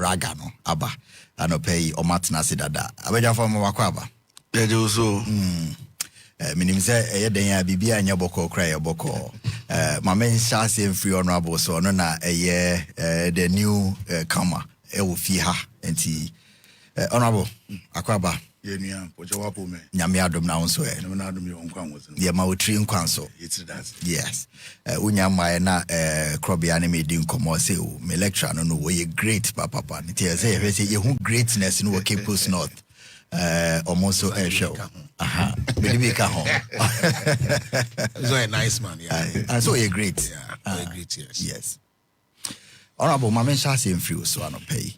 Ragano Aba Anope or Matna Sidada. Abeja from Wakwaba. They do so. Minim say then bibi anya boko cry boko. My main shasi free honorable so no na the new Comm e wo fi ha enti honorable Akwaba. Yenia, Pojawapo me. Nyame adom na wonso e. Nyame adom ye onkwan wo. Ye ma wotri nkwan so. It's that. Yes. Unya mai na Krobea ne me di nkomo say o me lecturer no we great papa. Nti say ye hu greatness no wo Cape North. Almost so show. Aha. Believe ka ho. So a nice man, yeah. And so you're great. Yeah. Great, yes. Yes. Honorable Mama Shasi free so no pay.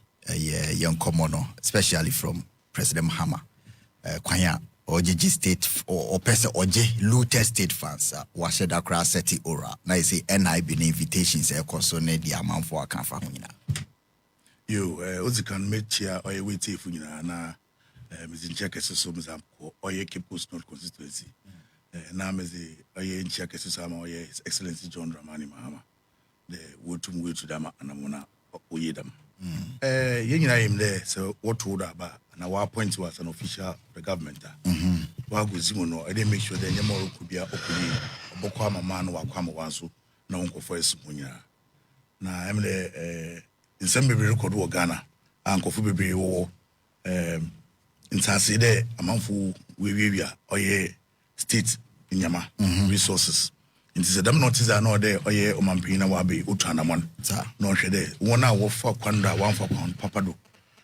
Young commono, especially from President Mahama. Kwanya Ojeji State or person Oje Luther State fans washed across Seti Ora. Now you say NIB invitations concern the amount for a canfa hunina. You Ozikan met here or a wait if you na Miss Checkers so or ye Cape North constituency. Now Miss Oye in Checkers Sama or His Excellency John Dramani Mahama. The word to Dama and Amona Oyedam. I am there, so what would about and our point was an official of the government. While Guzimuno, I didn't make sure that Yamoro could be a Bokwama man or Kwama Wansu, no uncle for a Sumunya. Now I'm there in some baby record or Ghana, Uncle Fubi or in Sasside, a month we or ye state in Yama resources. It is a damn notice I know there or ye or Mampina Wabi, Utanaman, no shade. 1 hour for Kwanda, 1 for pound, Papado.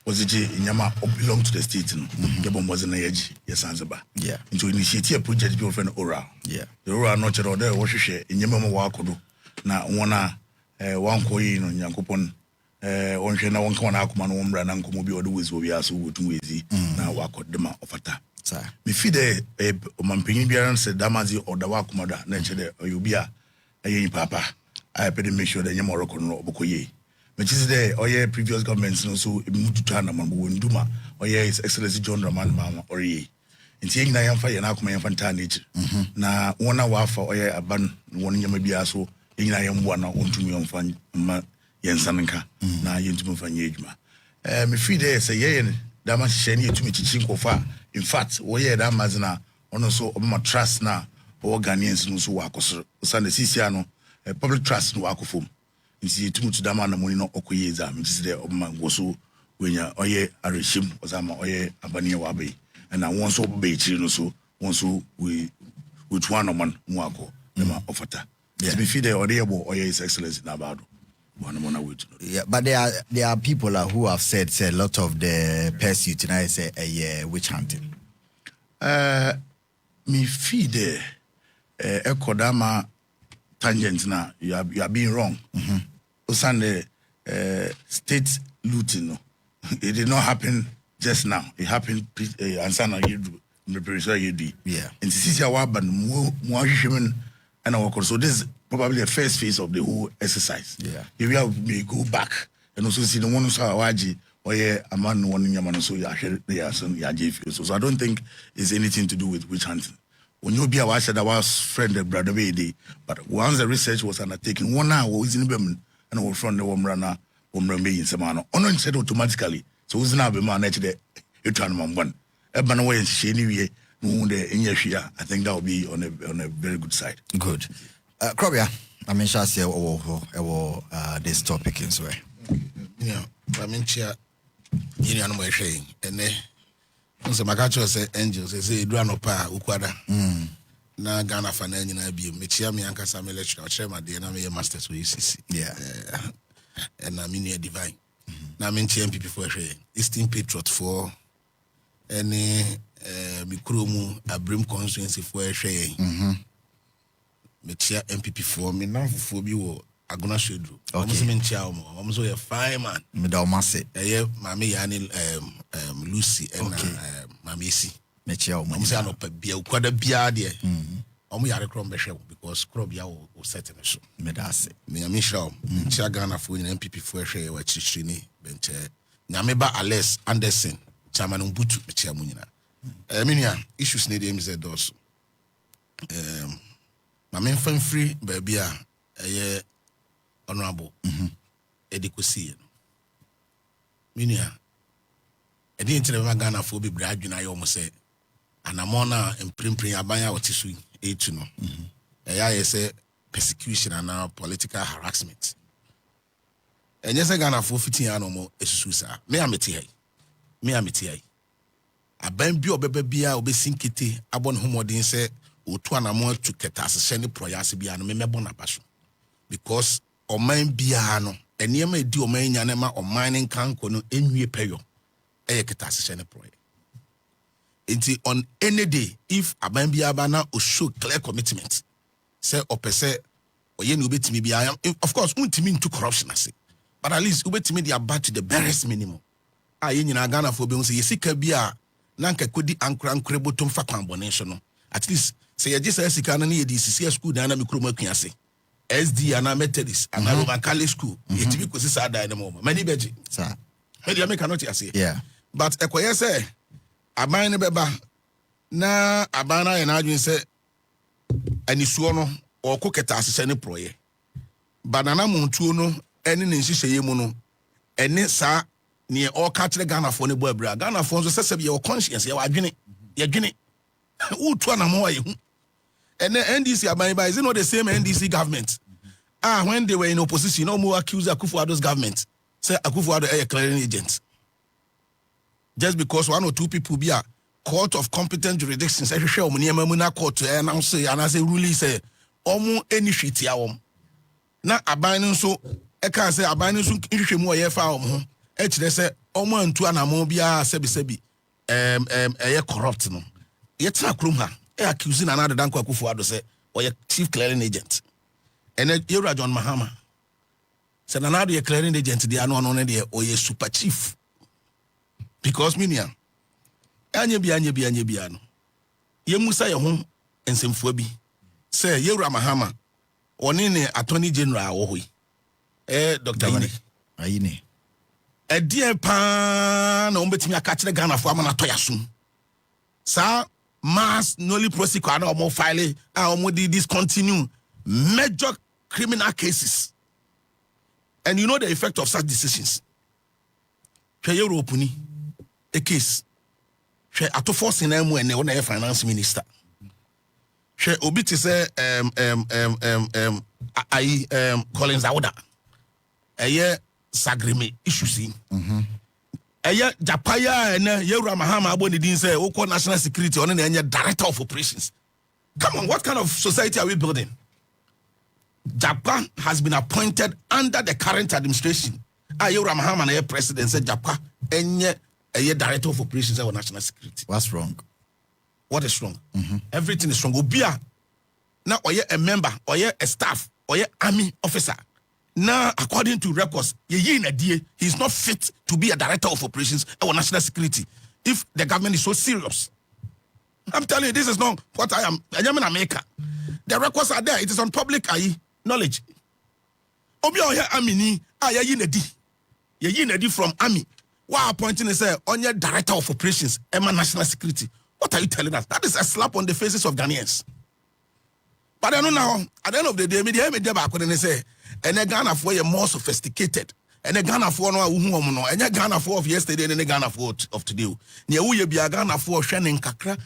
Was it in Yama or belong to the state? Gabon was an age, yes, Zanzibar. Yeah. Into initiate a project girlfriend Ora. Yeah. The Ora not at all there, what she in Yama Wakodo. Now, 1 coin on Yankopon, one Shana, 1 corner, Akuman, 1 brand, and Komobi or the Wiz will be as who too easy. Now, Wako Dema of Ata. Me feed a Mampini Biaran said Damazi or the Wakumada, nature or you be a papa. I pay to make sure that you're more Bokoye. Which is there, or ye previous governments, no so moved to China, Duma, or ye His Excellency John Raman Mama, or ye. In seeing I am fire and Akuma Fantanage. Now, 1 hour for ye a ban, 1 year maybe so, in I am 1 on 2 million fan, Yansanka, now you to move an yejma. Me feed there say ye. Damas sheni to me chichinko fa. In fact, we that mazna ono so my trust na or Ghanaians no so wako Sunday Sisiano public trust no wako form. You see too much dama na money no okoyeza. Which is there man go so when ya oye arishim ozama oye abania wabe and I want so be no so want so we which one man wako nema ofata. Yes, me feed the audible oye His Excellency Nabado. Yeah, but there are people who have said a lot of the pursuit tonight say witch hunting. Me feed the Ekodama tangent now. You are being wrong. Asante state looting. No, it did not happen just now. It happened. Ansana you do. Yeah. And this is our ban more human and our so this. Probably the first phase of the whole exercise. Yeah. If we may go back and also see the one who's Awaji or a man one in Yaman so so I don't think it's anything to do with witch hunting. When you be a watcher that was friend of brother Vedi, but once the research was undertaken, 1 hour was in Bemin and our friend the Womrana Womrame in Samano. Only said automatically. So who's now be man actually you turn on one. Ebon away and shady in Yeshia. I think that will be on a very good side. Good. Krobea, I mean, shall say this topic in way. Yeah, I mean, you know, I'm saying, and then so my catcher say angels, they say, Duanopa, Ukwada, na Ghana Fanan, I be Michia, me, Uncle Samuel, Chairman, the enemy masters with UCC. Yeah, and I mean, divine. Now, I mean, NPP for Eastern Patriot for any Mikrumu, a brim constituency for a share. Metia NPP for me now for you agona shedu. Almost mentia almost a fine man. Me da omase. Mami yani Lucy and Mamisi. Metia almost no pe bia ukwada bia de. Omo yare krom be hwe because Krobea will set me so. Me da se. Me ami show. Metia Ghana for NPP for hwe wa chichiri ni benche. Nyameba Alex Anderson chairman Mbutu metia munyina. Minia issues need them is those. My main friend free baby honorable Edikosi. Minia. I didn't tell my Ghana for be brad, I almost say, and I'm on a impriming a banya or tissue, to know. I say persecution and now political harassment. And yes, I Ghana for 15 animal is suicide. Me amity. A bambi or baby or be sinkity, abon homodin say, or 2 animal to ketas, send the proyas be an member passion. Because o mine biano, and near me do main yanema or mining can kono in ye payo. Ketas send a proy. On any day, if a bambi abana or show clear commitment, say or per se, or yen ubet me be I am, of course, won't mean to corruption, I say. But at least ubet me the about to the barest minimum. I in Ghana for being say, Yesika Bia, Nanka Kudi Ankran Krebotum for combination. At least say, I just as you can need this school dynamic Kroma SD and Methodist and Roman Catholic school. Yet because it's sad in the moment. Many beji, sir. Many American not say. Yeah. But a say, a mine beba na abana and Adwin say, and isuono or cook at us any proye. Banana Montuno, any Nishayemono, and Nessa. Near all catch the Ghana for the boy, Ghana for the your conscience, you are Guinea, who to an more. And the NDC by is not the same NDC government. When they were in opposition, no more accuse Akufo-Addo's government. Say Akufo-Addo a clearing agent. Just because 1 or 2 people be a court of competent jurisdictions, I show me Muna court to announce and as a ruling say, almost any shit yawm. Now abiding so, I can't say abiding so, issue more yefa. They say, Oman to an amobia, sebi, corrupt no. Yet, Krumha, accusing another Danko Akufo-Addo say, or a chief clearing agent. And then you're John Mahama. Said another clearing agent, the unknown idea, or a super chief. Because Minia, Anyabiano. Ye Musa your home and some phobi. Say, you're Mahama, or Nene Attorney General, or we. Dr. Aine. A dear pan, no bet me a catch the Ghana for Manatoya soon. Sir, mass nolly prosecute or more filing, or more discontinue major criminal cases. And you know the effect of such decisions. Share open a case. Share at to force in M when they want a finance minister. Share obiti say Collins Awda. A year Sagrime issues. Aya Japaya and Yura Mahama Aboni didn't say, Oko National Security on any director of operations. Come on, what kind of society are we building? Japan has been appointed under the current administration. Yura Mahama and president said Japan and a director of operations or national security. What's wrong? What is wrong? Everything is wrong. Obia now or a member or a staff or a army officer. Now, according to records, he's not fit to be a director of operations or national security. If the government is so serious, I'm telling you, this is not what I am. I am in America. The records are there. It is on public knowledge. Obia Amini, Yinedi from Army. What Appointing is on your director of operations, Emma National Security. What are you telling us? That is a slap on the faces of Ghanaians. But I don't know. At the end of the day, media back when they say, and a Ghana for a more sophisticated, and a Ghana for no woman, and a Ghana for of yesterday, and a Ghana for of today. Near we be a Ghana for Shannon Kakra,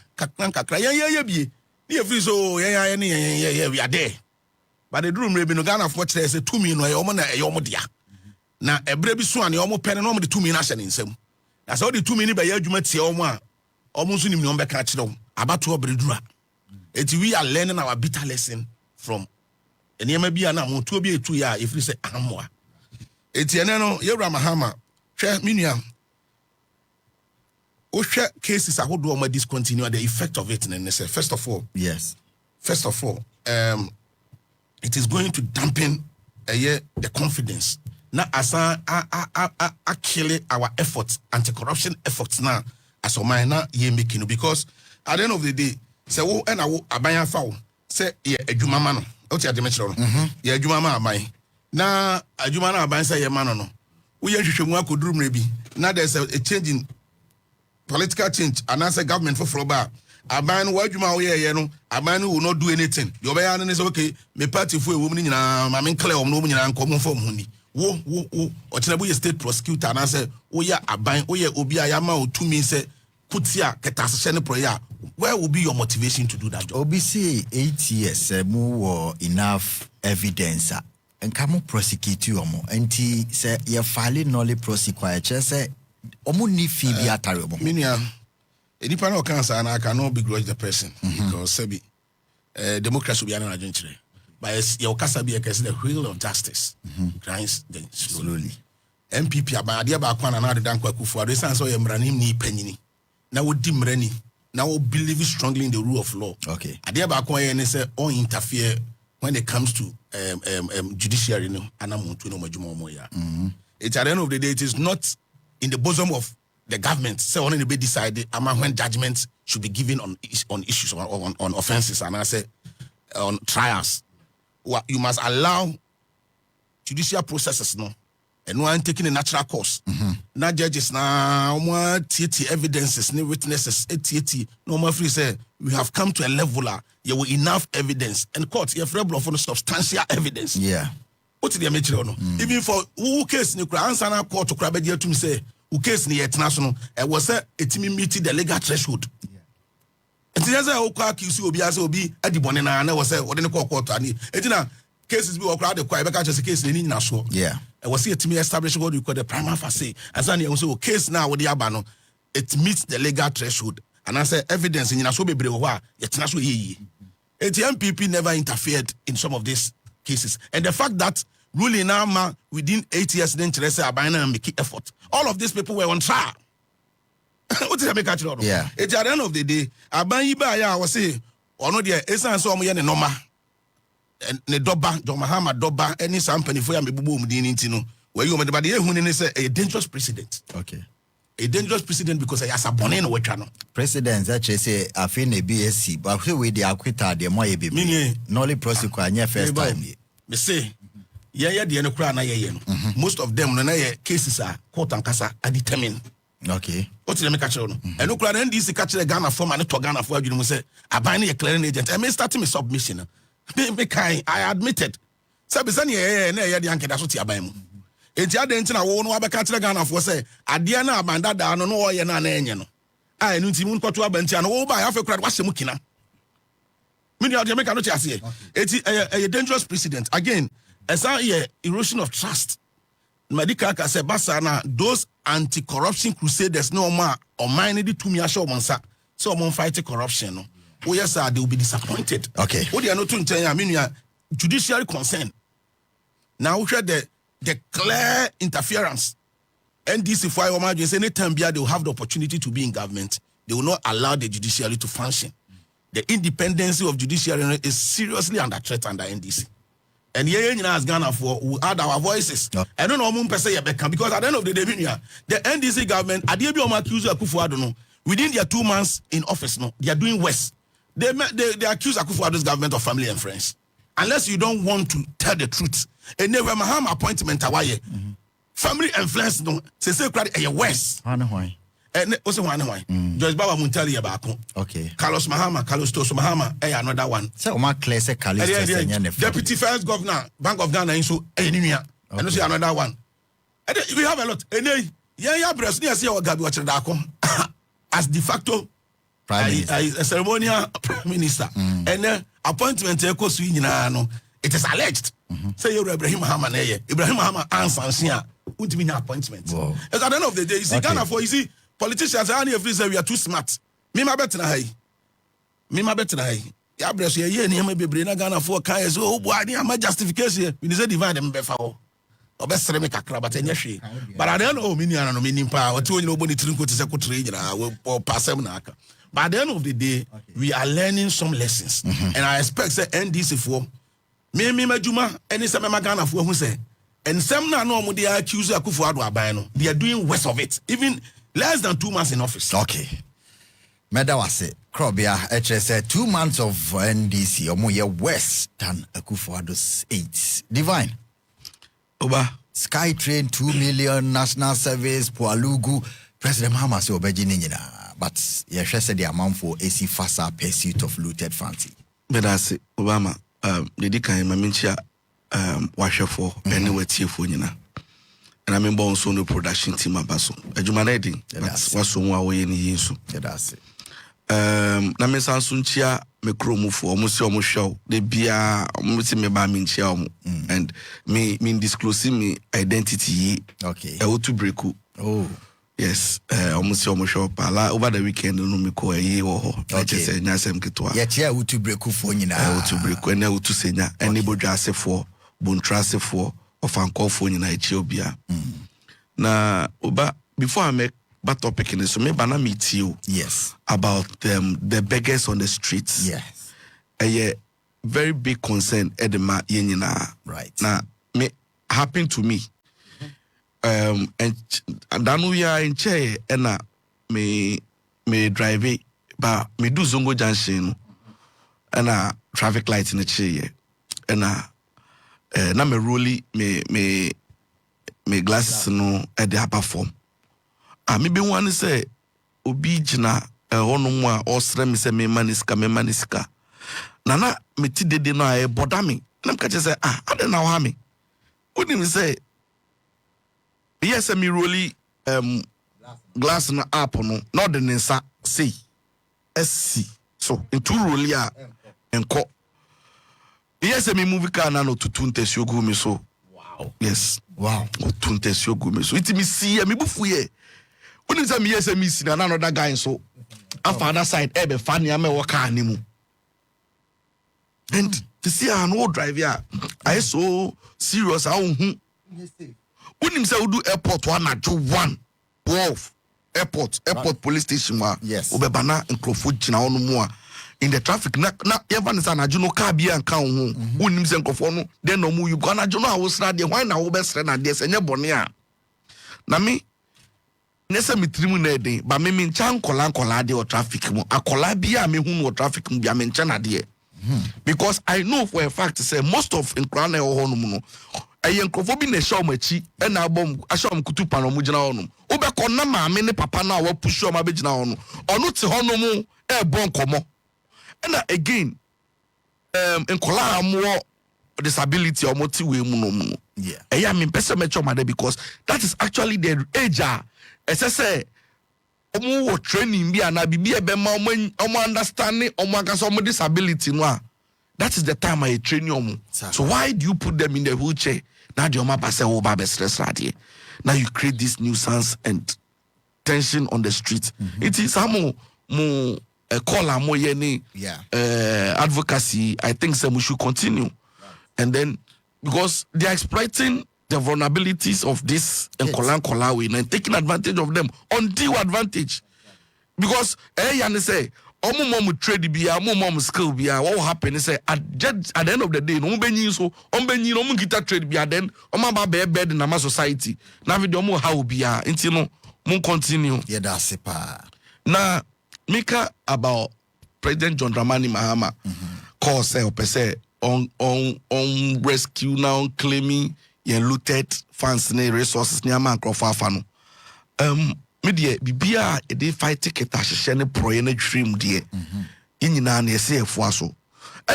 be. Near Friso, we are there. But the room may be no Ghana for there's a 2 million or a yomodia. Now, a brave swan, you almost pen and the 2 million in some. That's all the 2 million by your jumet, almost in the number catch them about to a bridra. We are learning our bitter lesson from. And you may be an amount to be 2 years if we say Amwa. It's Yanano, Yura Mahama, share Minia. Share cases I would do my discontinue the effect of it. And they say, first of all, yes. First of all, it is going to dampen the confidence. Now, as I kill our efforts, anti-corruption efforts now, as a minor ye making because at the end of the day, say, oh, and I will abaya foul, say, yeah, a Jumamano. What's your dimension? Yeah, Jumama, my. Now, a Jumana, I say, no. We should work with room, maybe. Now there's a change in political change, and as a government for Krobea. A man, why Juma, a man who will not do anything. Your bayan is okay. Me party for a woman in a man, clear, no woman, and common for money. Ochinabu state prosecutor and I say, Oya Aban, Oya Obia Yama, to me say, Kutia, Ketasene Proya. Where will be your motivation to do that job? OBC 8 years, more enough evidence. And come prosecute you more. And he say, you're filing nolly prosecute. Say, Omu ni Phoebe Ataribo. Minia, any panel cancer, and I cannot begrudge the person because Sebi, democracy will be an agent. But your casa be a case the wheel of justice grinds then slowly. NPP about the about one another than Kwaku this answer Yamranim ni penny. Now would dimreni. Now believe strongly in the rule of law. Okay. I dear about and say or interfere when it comes to judiciary no anamuntu no majumo moya. It's at the end of the day, it is not in the bosom of the government. So only be decided when judgments should be given on issues on offenses and I say on trials. You must allow judicial processes no and one taking a natural course. Now judges now evidences, no witnesses, no more free say we have come to a level you have enough evidence and court you have rebel for substantial evidence. Yeah. What did they make no? Even for who case in the answer now court to grab to say who case in the international was a meeting the legal threshold. And there's a accuse will be as will be at the bonena and I was what in the court and it cases be crowd the quiet because case in national. Yeah. I was here to me establish what we call the prima facie. As I also case now with the abano, it meets the legal threshold. And I say evidence in national be brewa, it's national ye. The NPP never interfered in some of these cases. And the fact that ruling now within 8 years then Teresa Abana and make effort. All of these people were on trial. What did I make actually? Yeah. It's at the end of the day, Abaniba was say, or no, dear, Essence or Moyan and Noma, and the Doba, Mahama Doba, any company for me boom, Dinintino, where you made about a dangerous precedent. Okay. A dangerous precedent because I asked a bonnet or channel. President actually say, I feel a BSc, but who with the acquittal, the more you be. Nolly prosecute, and first time. Me say, yeah, the end most of them, cases are court and casa are determined. Okay. What's the make catch on? And look, NDC catch the Ghana form and to Ghana for you say, I buy a clearing agent. I may start my submission. I admitted. Sabisani, the uncle that's what you buy. It's your dentin. I won't catch the Ghana for say, Adiana Bandada, I don't know why you're not any. I knew Timun Kotua Bentian, oh, by half a crowd, what's the mukina? Many of Jamaica, not say it's a dangerous precedent. Again, as I erosion of trust. Medicaka said, Basana, those anti-corruption crusaders no more or mine the 2 years show monsa. So I'm fighting corruption. Oh, yes, sir, they will be disappointed. Okay. What they are not to tell you, I mean, judiciary concern. Now, we had the clear interference. NDC for Omar, say anytime they will have the opportunity to be in government, they will not allow the judiciary to function. The independence of judiciary is seriously under threat under NDC. And has Ghana for we add our voices. No. I don't know because at the end of the day, the NDC government, within their 2 months in office, they are doing worse. They accuse Akufo-Addo's government of family and friends. Unless you don't want to tell the truth. And never Mahama appointment family and friends say worse. And also one Judge Baba Muntali Abako. Okay. Carlos Toso Mahama, another one. So my class Deputy First Governor, Bank of Ghana, so and also another one. And we have a lot. And President Gabi Wachadako as de facto a ceremonial prime minister. And then appointment it is alleged. Say you're Ibrahim Mahama, Ibrahim Mahama answer ultimate appointment. At the end of the day, you see Ghana for easy. Politicians are only say we are too smart. Me my better na hai. Ya breast ye ni be brain Ghana for kai so oh boy ni am justification. We say divide them befa o. Obesere me kakra but enye hwe. But I don't know me ni ano me nimpa. What you know boni trinko te se kotre nyina we passem na aka. By the end of the day, we are learning some lessons. And I expect say NDC for me majuma any some Ghana for who say and some na no mo dey accuse Akufo-Addo aban no. They are doing worse of it. Even less than 2 months in office. Okay. Medawase, Krobea, HS, 2 months of NDC, or more worse than Akufo-Addo's 8. Divine. Oba. Skytrain, 2 million, national service, Pualugu, President Mahama say Obejinina. But yes, said the amount for AC Fasa pursuit of looted fancy. Medase, Obama, the Dika, Mamincha, washer for anywhere tea for Nina. and I remember also no production team abaso adwumanedi waso mu awoye ni yinso that's it. Na me sanso nchia me kromufo omo se omo hwew de bia omo se me ba me nchia omo and me disclose me identity Okay. to breaku. Oh. Yes, almost pala over the weekend no me ko ye wo ho. Okay. Say nyasem ketwa. Yeah, chia to break for nyina. To break and na to senya any bodwa asefo, bontrasefo of anko for nyina echi obia. Na oba before I make that topic in so me bana meet you. Yes. About the beggars on the streets. Yes. A very big concern edema yenyina. Right. Na me happened to me. And then we are in chair and me drive but me do Zongo Junction and traffic light in the chair and na me rolly me glasses no at the upper form. Me be one say obi jina ono mo a osre me say me maniska nana me ti dede no a boda me na me ka say ade na wa me woni me say yes, me really glass na app no not the nsa say SC so into really enko yes me movie car na no tutun tesiogu me so wow yes wow tutun tesiogu me so it me see me bufu ye when is me yes me see na another guy so afa other side e be fan ya me wo car ni mu and to see an old drive ya I so serious how unim say udu airport one at 12 airport police station wa yes obebana nkrofo gina ono mu a in the traffic na even say na juno car bia nka ho unim say nkrofo no then no mu you gonna juno a wo sra de why na wo be sra na de senye bone a na me nesa mitrimu na eden ba me ncha nkola de o traffic mu akola bia me hu no traffic mu bia me ncha na de because I know for a fact say most of nkra na ho no mu no eyenkrofo bi na show machi e na abom ashom kutu pa no mu gina hono obekọ na maame ne papa na wa pushu ma be gina hono ono te hono mu e bon komo na again nkola amwo disability or moti we mu no mu yeah eya me pese me choma de because that is actually the age say omo wo training bi ana bi e be ma omo understanding omo akasa omo disability no a that is the time I train you. So why do you put them in the wheelchair? Now the Oma pass over stress radio. Now you create this nuisance and tension on the street. It is more call more advocacy. I think we should continue. And then because they are exploiting the vulnerabilities of this and and taking advantage of them, undue advantage. Because say mom trade bia mom skill bia what will happen is say at the end of the day no benyi so benyi no kita trade bia then ba bed in our society na video mo how bia nti no mo continue yeah that's it pa na mika about President John Dramani Mahama call say on rescue now claiming yen looted funds ne resources ne man krofa no media bibia e dey fight ticket ahye ne proye na dream de nyina na yese efuaso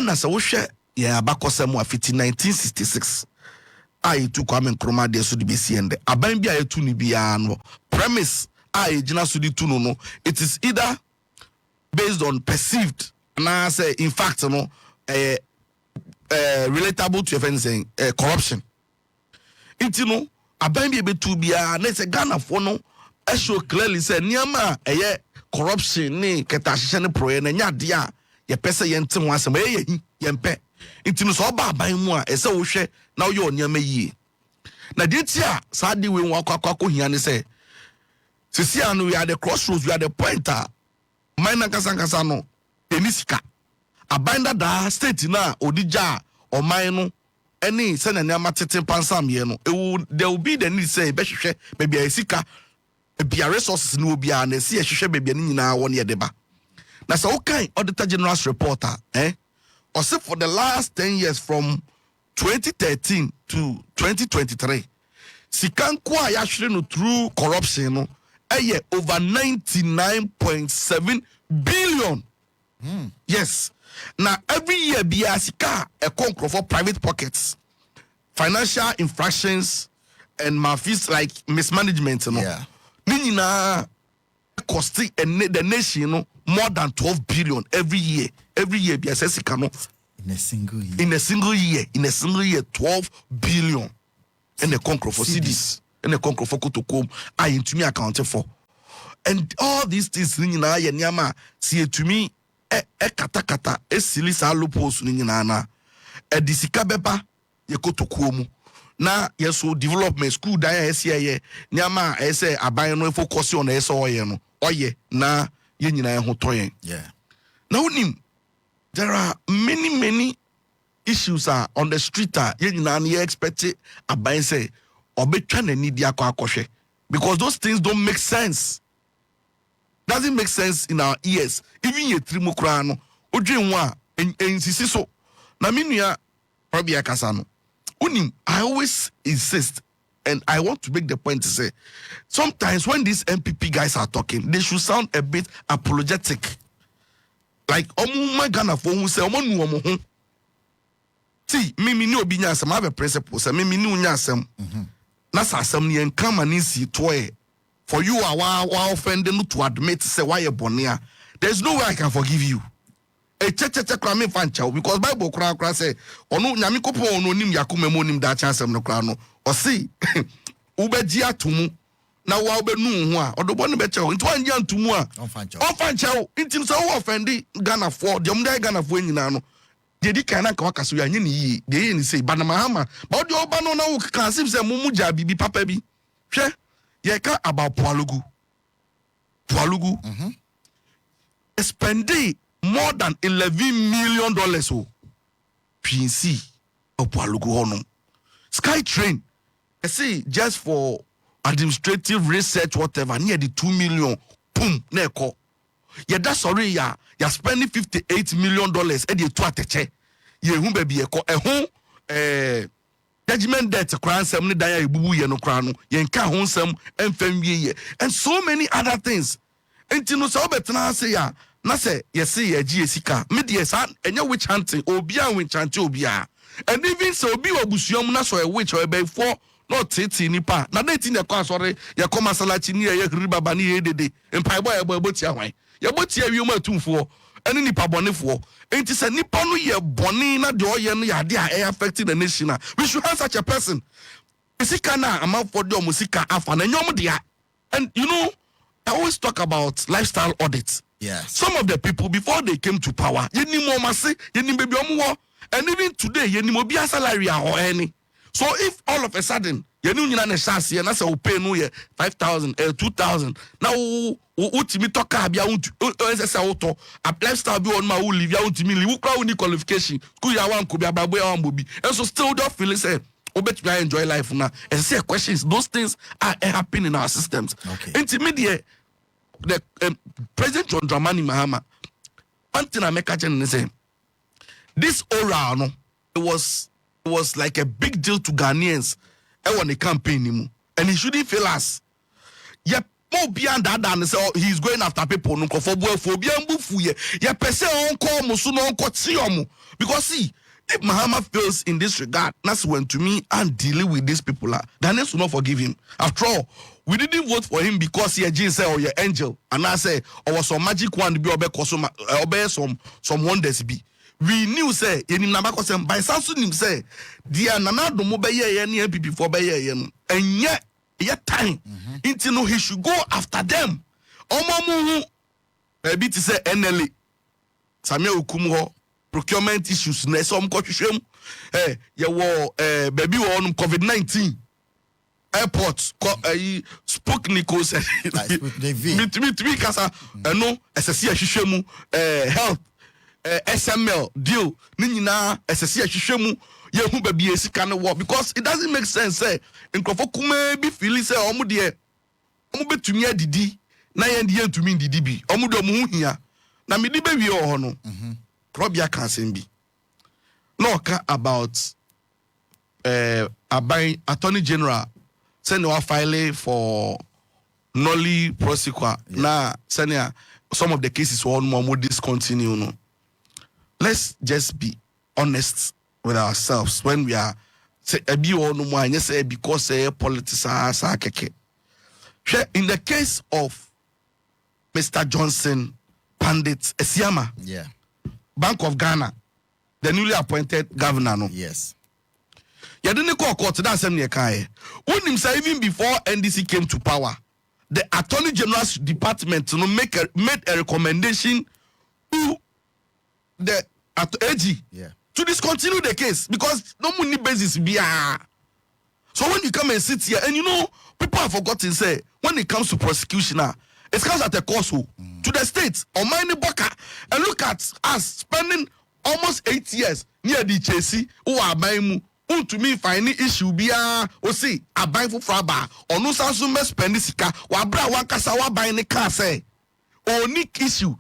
na se wo hwe ye abakosem afiti 1966 ai tu Kwame Nkrumah de so de besi ende aban bia yetu ni bia no premise ai gina so de tu no it is either based on perceived na say in fact no relatable to offense corruption inti no aban bia betu bia na say Ghana for no I show clearly say niama corruption ni ketahye ne proye na nya de a ye pese ye ntem ho asem ye mpe intinu so ba ban mu a ese wo hwe na wo ye oniama yie na de ti a sa de we nwa kwakwa hia ne say sisi anu we are the crossroads we are the pointer minor kasankasa no enisika abanda da state na odija o man no any se na niama tete pansam ye no there will be the need say be hwehwe maybe esika bia resources no bia na si ehwehwe bia ni nyina won ye deba na so okay auditor general's reporter or say for the last 10 years from 2013 to 2023 sikanko a ya hwere no through corruption no over 99.7 billion yes now every year bia sika e konkro for private pockets financial infractions and mafis like mismanagement, you know. Yeah. Nina costing the nation, you know, more than 12 billion every year. Every year, be assessing in a single year. In a single year, 12 billion. And the conquer for cities, and the conquer for Kotokom, I into me accounted for. And all these things, Nina, Yama, see to me, katakata, silly salopos, Nina, disika beba, ye Kotokom. Na yeso development school da ya nyama ese aban no focus on ese oye no oye na ye nyina ho toyen. Yeah. Now there are many issues are on the street ye nyina na expect aban say obetwa na ni dia akwa because those things don't make sense. Doesn't make sense in our ears. Even ye trimu kra no odwen wa ensisi so na menua Krobea kasa no. I always insist, and I want to make the point to say, sometimes when these NPP guys are talking, they should sound a bit apologetic. Like, my Ghana for who say, see, me no be nyasam, I have a principle, say, me no nyasam. Nasa some ni enkama nisi toy. For you, our offending to admit, say, why you're born here. There's no way I can forgive you. Krame fancha because Bible kra say onu nyame kopo onu nim yakume monim da chansem no kra no o see ubeji atumu na wa obenu ho a odobo ne beche ho nti wanja antumu a on fancha o nti so wo offendi Ghana for de omdai Ghana for nyina no de di kan na ka wakaso ya nye ne yi de yi ni say bana Mahama ba odi oba no na wo kan sim say mumu ja bibi papa bi hwe ye ka about Pualugu spendi more than $11 million oh PNC of Pualugu honum. Sky Train, I say just for administrative research, whatever, near the 2 million, boom, neko. Yeah, that's sorry, yeah, you're spending $58 million at the twat. Yeah, whom baby, judgment debt, crown, some dia bubu, no crown, yenka honsome, and family, and so many other things. And you know, so better say, yeah. Na say yes see GSika media san enye witch hunting obia witch hunting obia and even so obi obusuam na so a witch or be for not titi nipa na dey tin ekwa sorry ye koma salachi ni ye ribaba ni ye dede empai boy e boti ahwan ye boti awie mu atumfo ene nipa bonefo enti say nipa no ye boni na de oye no ya de a affecting the nation. We should have such a person. Sika na amafo de omusika afa na nyom dia. And you know, I always talk about lifestyle audits. Yes. Some of the people before they came to power, and even today, salary or any. So if all of a sudden, you know, and I say, pay no 5,000, 2,000. Now, ultimate talk auto, a lifestyle be on my live out me, who crowd qualification, school ya one could be a baby, and so still don't feel it. Bet I enjoy life now. And say questions, those things are happening in our systems. Okay. Intermediate. The President John Dramani Mahama, one thing I make a change say, this oral no, it was like a big deal to Ghanaians. I want a campaign, and he shouldn't fail us. Yep, more beyond that than say he's going after people no for phobia and bufu ye. Yep, pese on call musuno on kotsiyomu because see. If Mahama fails in this regard, that's when to me and dealing with these people, Ghanaians will not forgive him. After all, we didn't vote for him because he a Jesus or your angel, and I say, or some magic one to be obey some wonders be. We knew say in Nabakosem by Samson say, dear Nana do mobile any NPP for and yet time until no he should go after them. Omamu maybe to say NLA Samuel Ukumo. Procurement issues na some kwahwehwem ye wo baby on COVID-19 airport Sputnik me kasa no SSC ahwehwemu health SML deal ni nyina SSC ahwehwemu ye hu baby esika no wo because it doesn't make sense say nkrofo kuma bi feel say omo de omo betumi adidi na ye de yentumi ndidi bi omo de omo hu hia na me di baby o ho no Krobea can be. No about Attorney General send our file for nolly prosecutor. Now send some of the cases one more discontinue. No. Let's just be honest with ourselves when we are say ebi or no more say because politics sa keke. In the case of Mr. Johnson Pandit Esiama, yeah, Bank of Ghana, the newly appointed governor, no. Yes. You didn't call court to that same year. When him say even before NDC came to power, the Attorney General's department made a recommendation to the AG to discontinue the case because no money basis be. So when you come and sit here, and people have forgotten say when it comes to prosecution, it comes at a cost to the state or money boka. And look at us spending almost 8 years near the Chelsea who are buying. To me, finding issue be o see a buy for fraba or no sansu me spend sika wa bra wa kasa wa buy ne car say o ni issue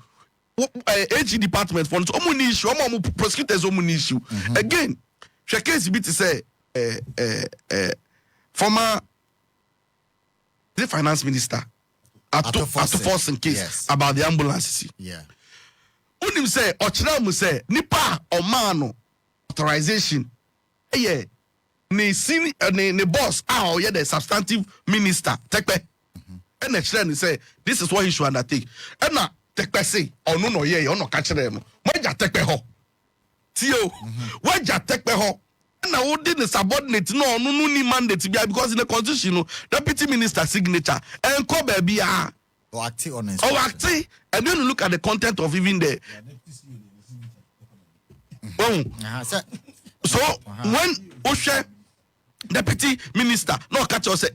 AG department for so mo issue mo prosecutors mo issue again she case be to say former the finance minister Atto Forson case about the ambulances unim say ochira mu say nipa o man no authorization yeah, ne boss the substantive minister tekpe and the chairman say this is what he should undertake and na tekpe say no yeah no catch them waja tekpe ho tio waja tekpe ho na wo dey the subordinate no ni mandate bia because in the constitution deputy minister signature and Krobea bia or acting on or acting and then look at the content of even the so when Oshe deputy minister no catch us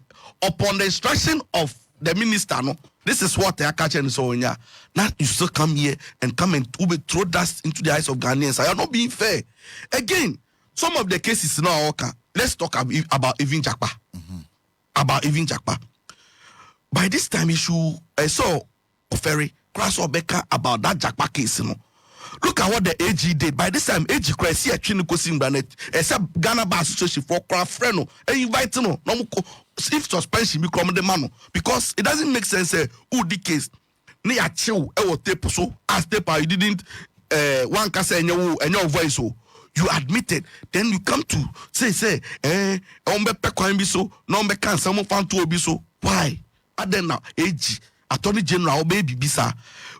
upon the instruction of the minister no this is what they are catching so now you still come here and come and throw dust into the eyes of Ghanaians. I am not being fair. Again, some of the cases now okay. Let's talk about even Jakpa. About even Jakpa. By this time issue I saw Oferi Crash or Becker about that Jakpa case no. Look at what the AG did. By this time, AG Christ here Chiniko Simbanet, except Ghana Bar Association for craft friend, and invite no if suspension become the man because it doesn't make sense. Who the case? Near chill, tape so as tape you didn't one can say and your voice so you admitted. Then you come to say on be so, no me can someone found to be so. Why? And then now AG Attorney General baby bisa.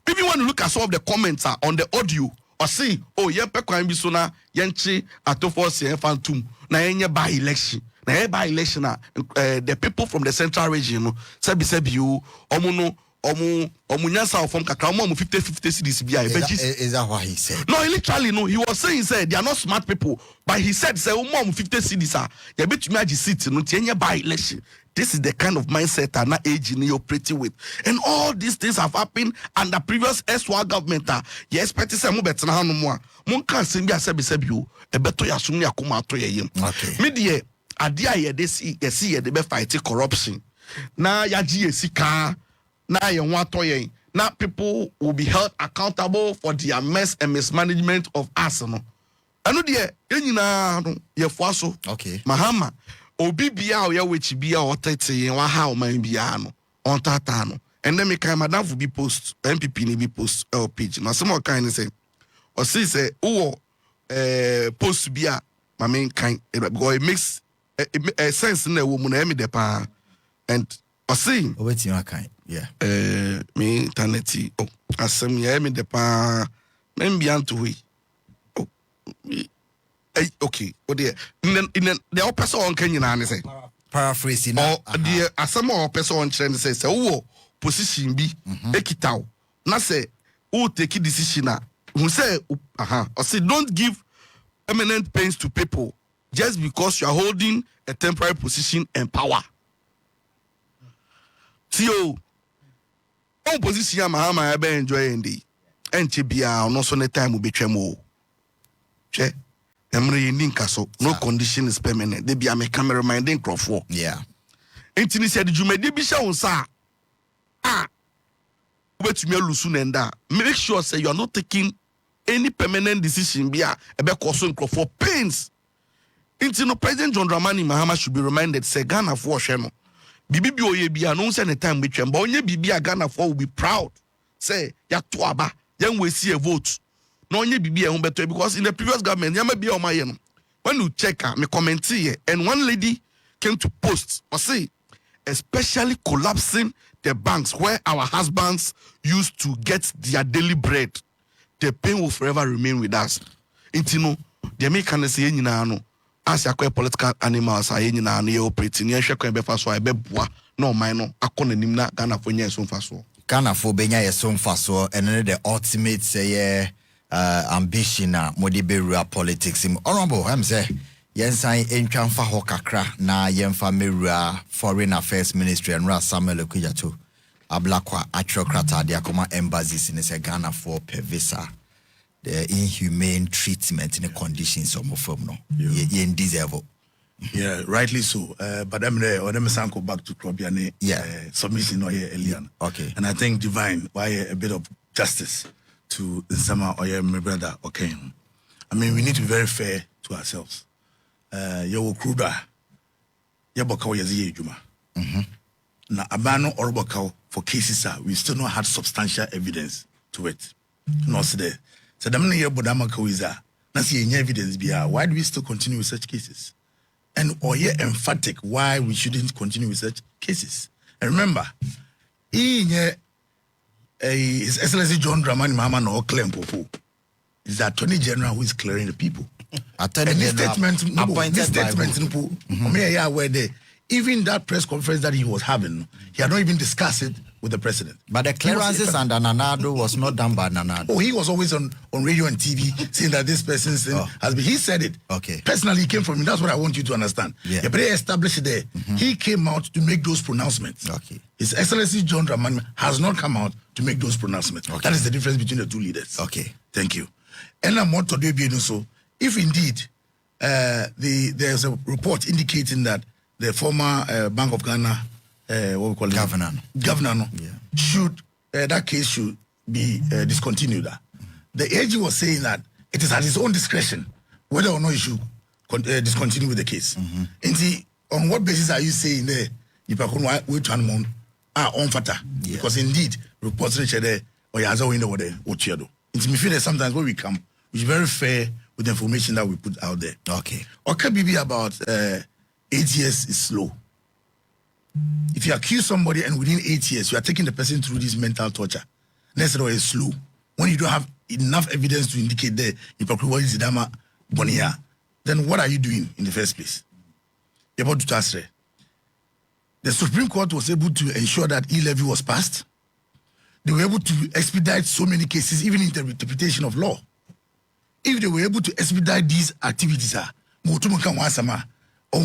Maybe when you look at some of the comments on the audio or see, oh yeah, pekwan biso na yenchi atofo se fantum na yenye by election. Na by election the people from the central region no sebi you omu nyansa from kakra omu 50 cities bia is that what he said? No, literally no, he was saying they are not smart people, but he said say omu 50 cities ya betumi agi seat no yenye by election. This is the kind of mindset that na age you operating with. And all these things have happened under previous SWA government. You expect to say mo better na no more. Mon kan sembi asebi you e beto ya sumi akoma ato ye yem. Okay. Me de ade aye de si ye de be fight corruption. Na ya gi esika na ye ho ato ye. Na people will be held accountable for their mess and mismanagement of us no. Anu de enyina no ye foaso. Okay. Mahama obi bia o ya wechi bia o tete wa ha o man bia no on tata no and then me kan madam fu bi post NPP ni bi post page na some kind say o say o post bia ma men kan because it makes sense na wo mu na me de pa and o say o wetin you kan yeah me internet asem ya me de pa men bia to we okay, in the person on Kenya say paraphrasing or the asamo person on trend say position be ekitao na say who take decision who say or say don't give eminent pains to people just because you are holding a temporary position and power. See on position Mahama ebe enjoy ndi enche bia no so ne time will be tremo che emre ninka so no condition is permanent. They be a cameraman den crofo. Yeah. Entini said jumedi bi sha unsa. Wetumi alusu nenda. Make sure say you are not taking any permanent decision bia ebe koso crofo pains. Intino President John Dramani Mahama should be reminded say Ghana for no. Bibi bi oye bia no say the time we tremble. Onye bibi a Ghana for will be proud. Say ya to aba, yan we see a vote. No onye bibi e beto because in the previous government yama bi o maye no when you check me comment here, and one lady came to post or say, especially collapsing the banks where our husbands used to get their daily bread. The pain will forever remain with us. Intino, the American say no. As a political animals are in an operating, you shall be fast so I beboa no minor, a conanimna, Ghana for years soon fast. Ghana for Benya is so fast, and then the ultimate say ambition, Modiberia politics. Honorable, I'm say, Yensan Enchan fa hokakra na Yenfa Mirra Foreign Affairs Ministry and Ras Samuel Kujato. Ablakwa Atrocrata, the Akoma embassies in Ghana for Pevisa. The inhumane treatment in the conditions of Mofomno. You deserve. Yeah, rightly so. But I'm there, or let me go back to Krobea, submission earlier. Okay. And I think divine, why a bit of justice to Nsama or my brother, okay. I mean, we need to be very fair to ourselves. Yo Krobea, Yabokao Yazi Juma. Na Abano or Bokao for cases, we still not had substantial evidence to it. Not there. So the money Bodama Koiza, Nasi any evidence be why do we still continue with such cases? And or emphatic why we shouldn't continue with such cases. And remember, His Excellency John Dramani Mahama no claim popo. Is the Attorney General who is clearing the people. Attorney General This statement, where they even that press conference that he was having, he had not even discussed it with the president. But the clearances under Nanado was not done by Nanado. Oh, he was always on radio and TV saying that this person has been. He said it. Okay. Personally, he came from him. That's what I want you to understand. Yeah. But they established it there. He came out to make those pronouncements. Okay. His Excellency John Dramani has not come out to make those pronouncements. Okay. That is the difference between the two leaders. Okay. Thank you. And I'm want to do so. If indeed there's a report indicating that the former Bank of Ghana, what we call Governor, should that case should be discontinued. The AG was saying that it is at his own discretion whether or not he should discontinue with the case. And see, on what basis are you saying there? You wait 1 month on fata because indeed reports there or you have a window there what you do. It's me feel that sometimes when we come, we should be very fair with the information that we put out there. Okay. Okay, BB about 8 years is slow. If you accuse somebody and within 8 years you are taking the person through this mental torture, necessarily it's slow. When you don't have enough evidence to indicate there, then what are you doing in the first place? You're about to ask. The Supreme Court was able to ensure that E-levy was passed. They were able to expedite so many cases, even in the interpretation of law. If they were able to expedite these activities, on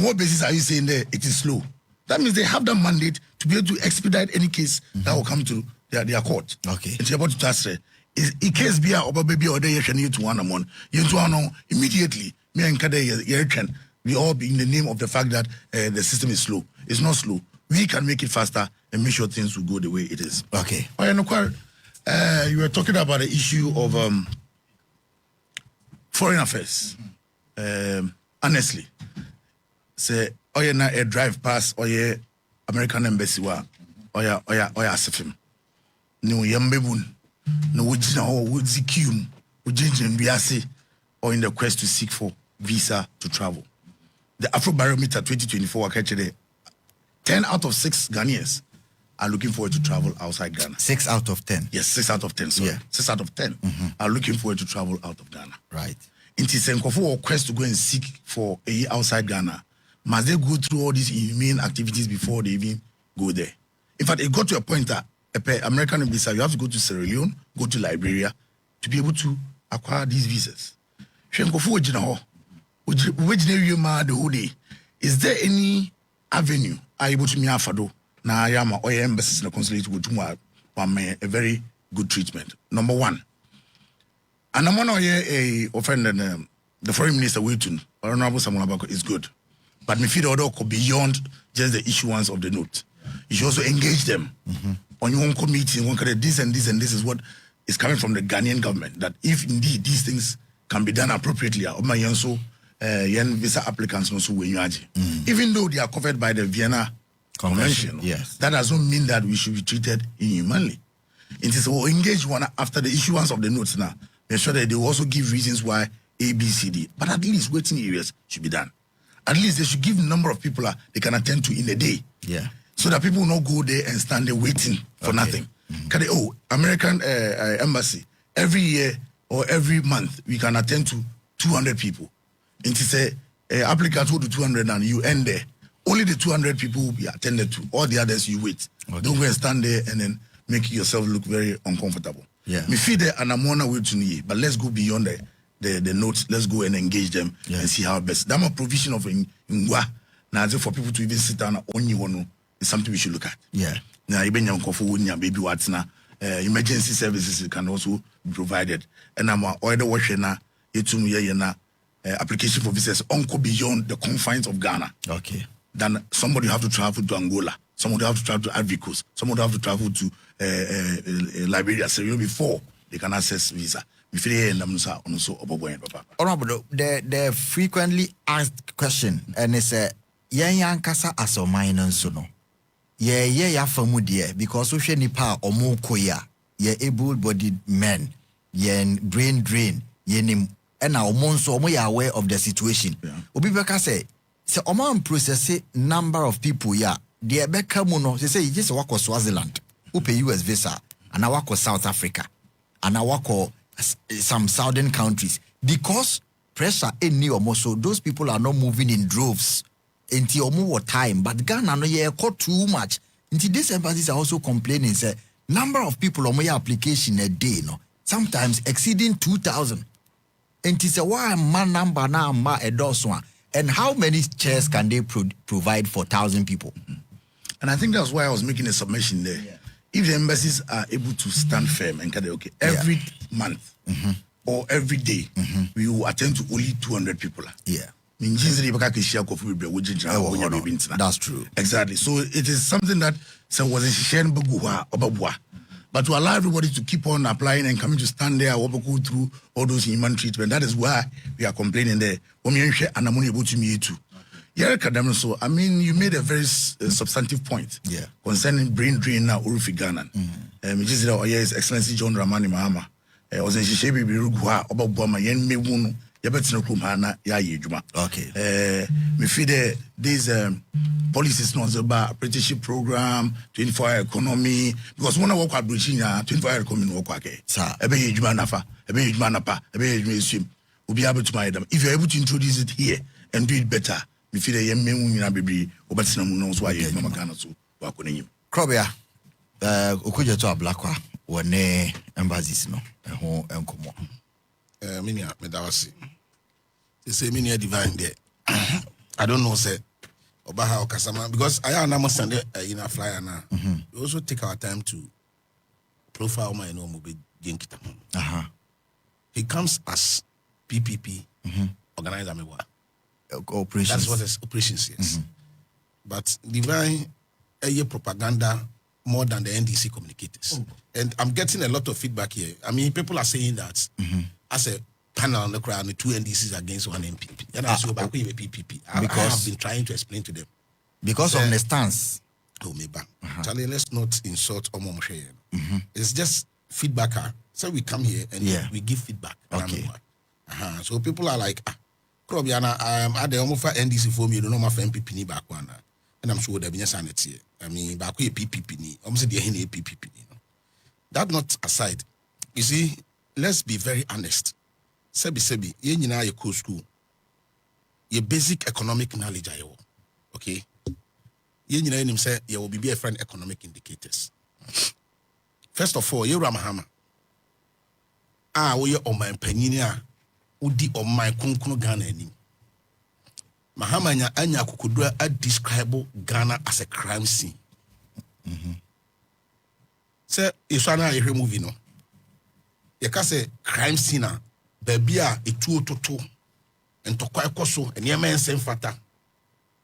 what basis are you saying there it is slow? That means they have the mandate to be able to expedite any case that will come to their court. Okay. It's about to task. In case be a baby or they you to one among you to one immediately. Me and Kade we all be in the name of the fact that the system is slow. It's not slow. We can make it faster and make sure things will go the way it is. Okay. You were talking about the issue of foreign affairs. Honestly, say na a drive past American embassy wa asefim. No yambebun, no wujina or wudzikium, wujinjin biase, or in the quest to seek for visa to travel. The Afrobarometer 2024 actually 10 out of 6 Ghanaians are looking forward to travel outside Ghana. 6 out of 10. Yes, 6 out of 10. So Yeah. 6 out of 10 are looking forward to travel out of Ghana. Right. It is a quest to go and seek for a year outside Ghana. Must they go through all these inhumane activities before they even go there? In fact, it got to a point that American visa, you have to go to Sierra Leone, go to Liberia to be able to acquire these visas. Is there any avenue are able to me afado na yama or embassies in the consulate would a very good treatment? Number one. And I'm a offended the foreign minister Wilton, Honorable Samuel Abako is good. But me feel the order beyond just the issuance of the note. You should also engage them on your own committee. This and this and this is what is coming from the Ghanaian government. That if indeed these things can be done appropriately, visa applicants also even though they are covered by the Vienna Convention, yes, that doesn't mean that we should be treated inhumanly. It is engage one after the issuance of the notes now. Make sure that they will also give reasons why A, B, C, D. But at least waiting areas should be done. At least they should give number of people they can attend to in a day. Yeah. So that people will not go there and stand there waiting for nothing. American embassy, every year or every month, we can attend to 200 people. And to say, applicants will do 200 and you end there. Only the 200 people will be attended to. All the others, you wait. Okay. Don't go and stand there and then make yourself look very uncomfortable. Yeah. Me feel there and I'm on way to me, but let's go beyond the notes. Let's go and engage them and see how best. That's a provision of Ngwa. Now, for people to even sit down on you one is something we should look at. Yeah. Now, even young baby what's now emergency services can also be provided. And I'm order watching now. Application for visas uncle beyond the confines of Ghana. Okay. Then somebody have to travel to Angola. Somebody have to travel to Ivory Coast. Somebody have to travel to Liberia, Sierra Leone before they can access visa. Honorable, the frequently asked question, and it's a yan kasa as a minor no. Yeah, famudia because we nipa omo koya, ye able-bodied men, yen brain drain, yenim, and our monso omo ya aware of the situation. Obi beka say omo process number of people ya. The beka muno say you just work Swaziland, who pay US visa, and I work South Africa, and I work some southern countries because pressure in New so those people are not moving in droves until more time. But Ghana no caught too much. Until these embassies are also complaining, say number of people on my application a day, sometimes exceeding 2,000. And it's a why man number now ma a dozen. And how many chairs can they provide for 1,000 people? And I think that's why I was making a submission there. Yeah. If the embassies are able to stand firm and every month or every day, we will attend to only 200 people. Yeah. That's true. Exactly. So it is something that but to allow everybody to keep on applying and coming to stand there or go through all those human treatment, that is why we are complaining there. So, I mean, you made a very substantive point concerning brain drain now, Urufi Ghana. His Excellency John Ramani Mahama. Was in Shishabi Birugua, Obama, Yen Mewunu, Yabetin Kumana, Yayijuma. Okay. Me feed these policies, not about apprenticeship program, 24-hour economy, because when I work at Virginia, 24-hour economy, work okay. Ebe Yijuma Nafa, Ebe Yijuma Napa, Ebe Yijuma will be able to buy them. If you're able to introduce it here and do it better, me feel the young men will be Obatina knows why you Mama Ghana to work on him. Krobea, Ukuja to a Blackwa, one embassies, no, and home and come on. Minia, Medawasi. They say Minia divine there. I don't know, say, Obaha or Kasama, because I am not standing in a flyer now. We also take our time to profile my normal Jinkita. He comes as PPP organizer. Operations. That's what his operations is. But divine propaganda more than the NDC communicators. And I'm getting a lot of feedback here. I mean, people are saying that as a panel on the crowd, the two NDCs against one NPP. And I have been trying to explain to them. Because of the stance. Oh, maybe. Charlie, let's not insult Omomshe. It's just feedback. So we come here and we give feedback. Okay. So people are like, Krobea, I the almost NDC for me, you don't know my NPP ni back one. And I'm sure there'll be a sanity. I mean, back with PPP ni. Almost the PPP. That not aside, you see, let's be very honest. Sebi, you know your cool school. Your basic economic knowledge, okay? You know him say you will be a friend economic indicators. First of all, you're Mahama. We are on my penina. Udi on my kunkunu Ghana ni. Mahama anya kukudua describe Ghana as a crime scene. Say iswana ye movie no. Ye ka say crime scene na baby a etu ototo entokwa ekoso enema ensem fata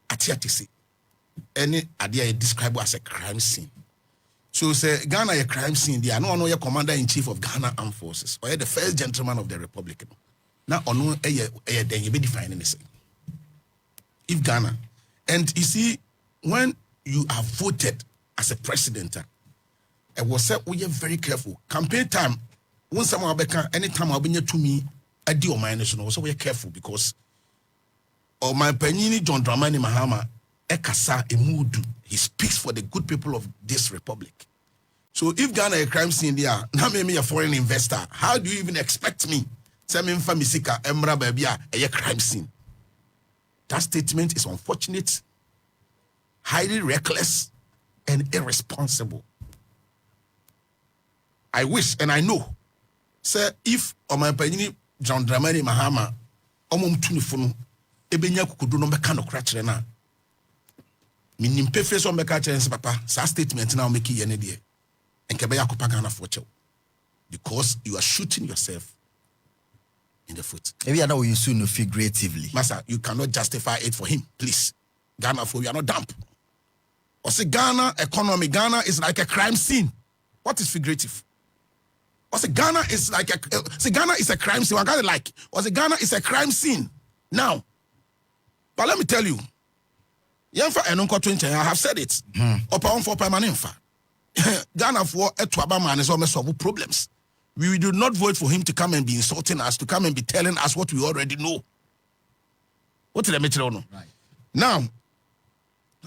ati se. Any idea you describe as a crime scene. So say Ghana a crime scene there no ye commander in chief of Ghana Armed Forces or the first gentleman of the Republic. Now, on then you be defining this. If Ghana, and you see, when you are voted as a president, I was said we are very careful. Campaign time, when someone anytime I'll be near to me, adi o man no so we careful because o man panini John Dramani Mahama ekasa emudu. He speaks for the good people of this republic. So if Ghana a crime scene there, now me a foreign investor, how do you even expect me? Say me mfa misika emra babia a crime scene. That statement is unfortunate, highly reckless, and irresponsible. I wish and I know, sir, if my opinion John Dramani Mahama tunifunu ebenya kukudu no meka no krachre na minim pefe so meka chense papa sa statement na o make ye ne de enke be yakopa Ghana for chew because you are shooting yourself in the foot. Maybe I know you soon figuratively. Master, you cannot justify it for him, please. Ghana for you are not dump. Or say Ghana economy, Ghana is like a crime scene. What is figurative? Or say Ghana is like Ghana is a crime scene. I got it like. Or say Ghana is a crime scene. Now, but let me tell you, I have said it. Upon for permanent. Ghana for etwaba man is almost solve problems. We do not vote for him to come and be insulting us, to come and be telling us what we already know. What did I mention? Right. Now,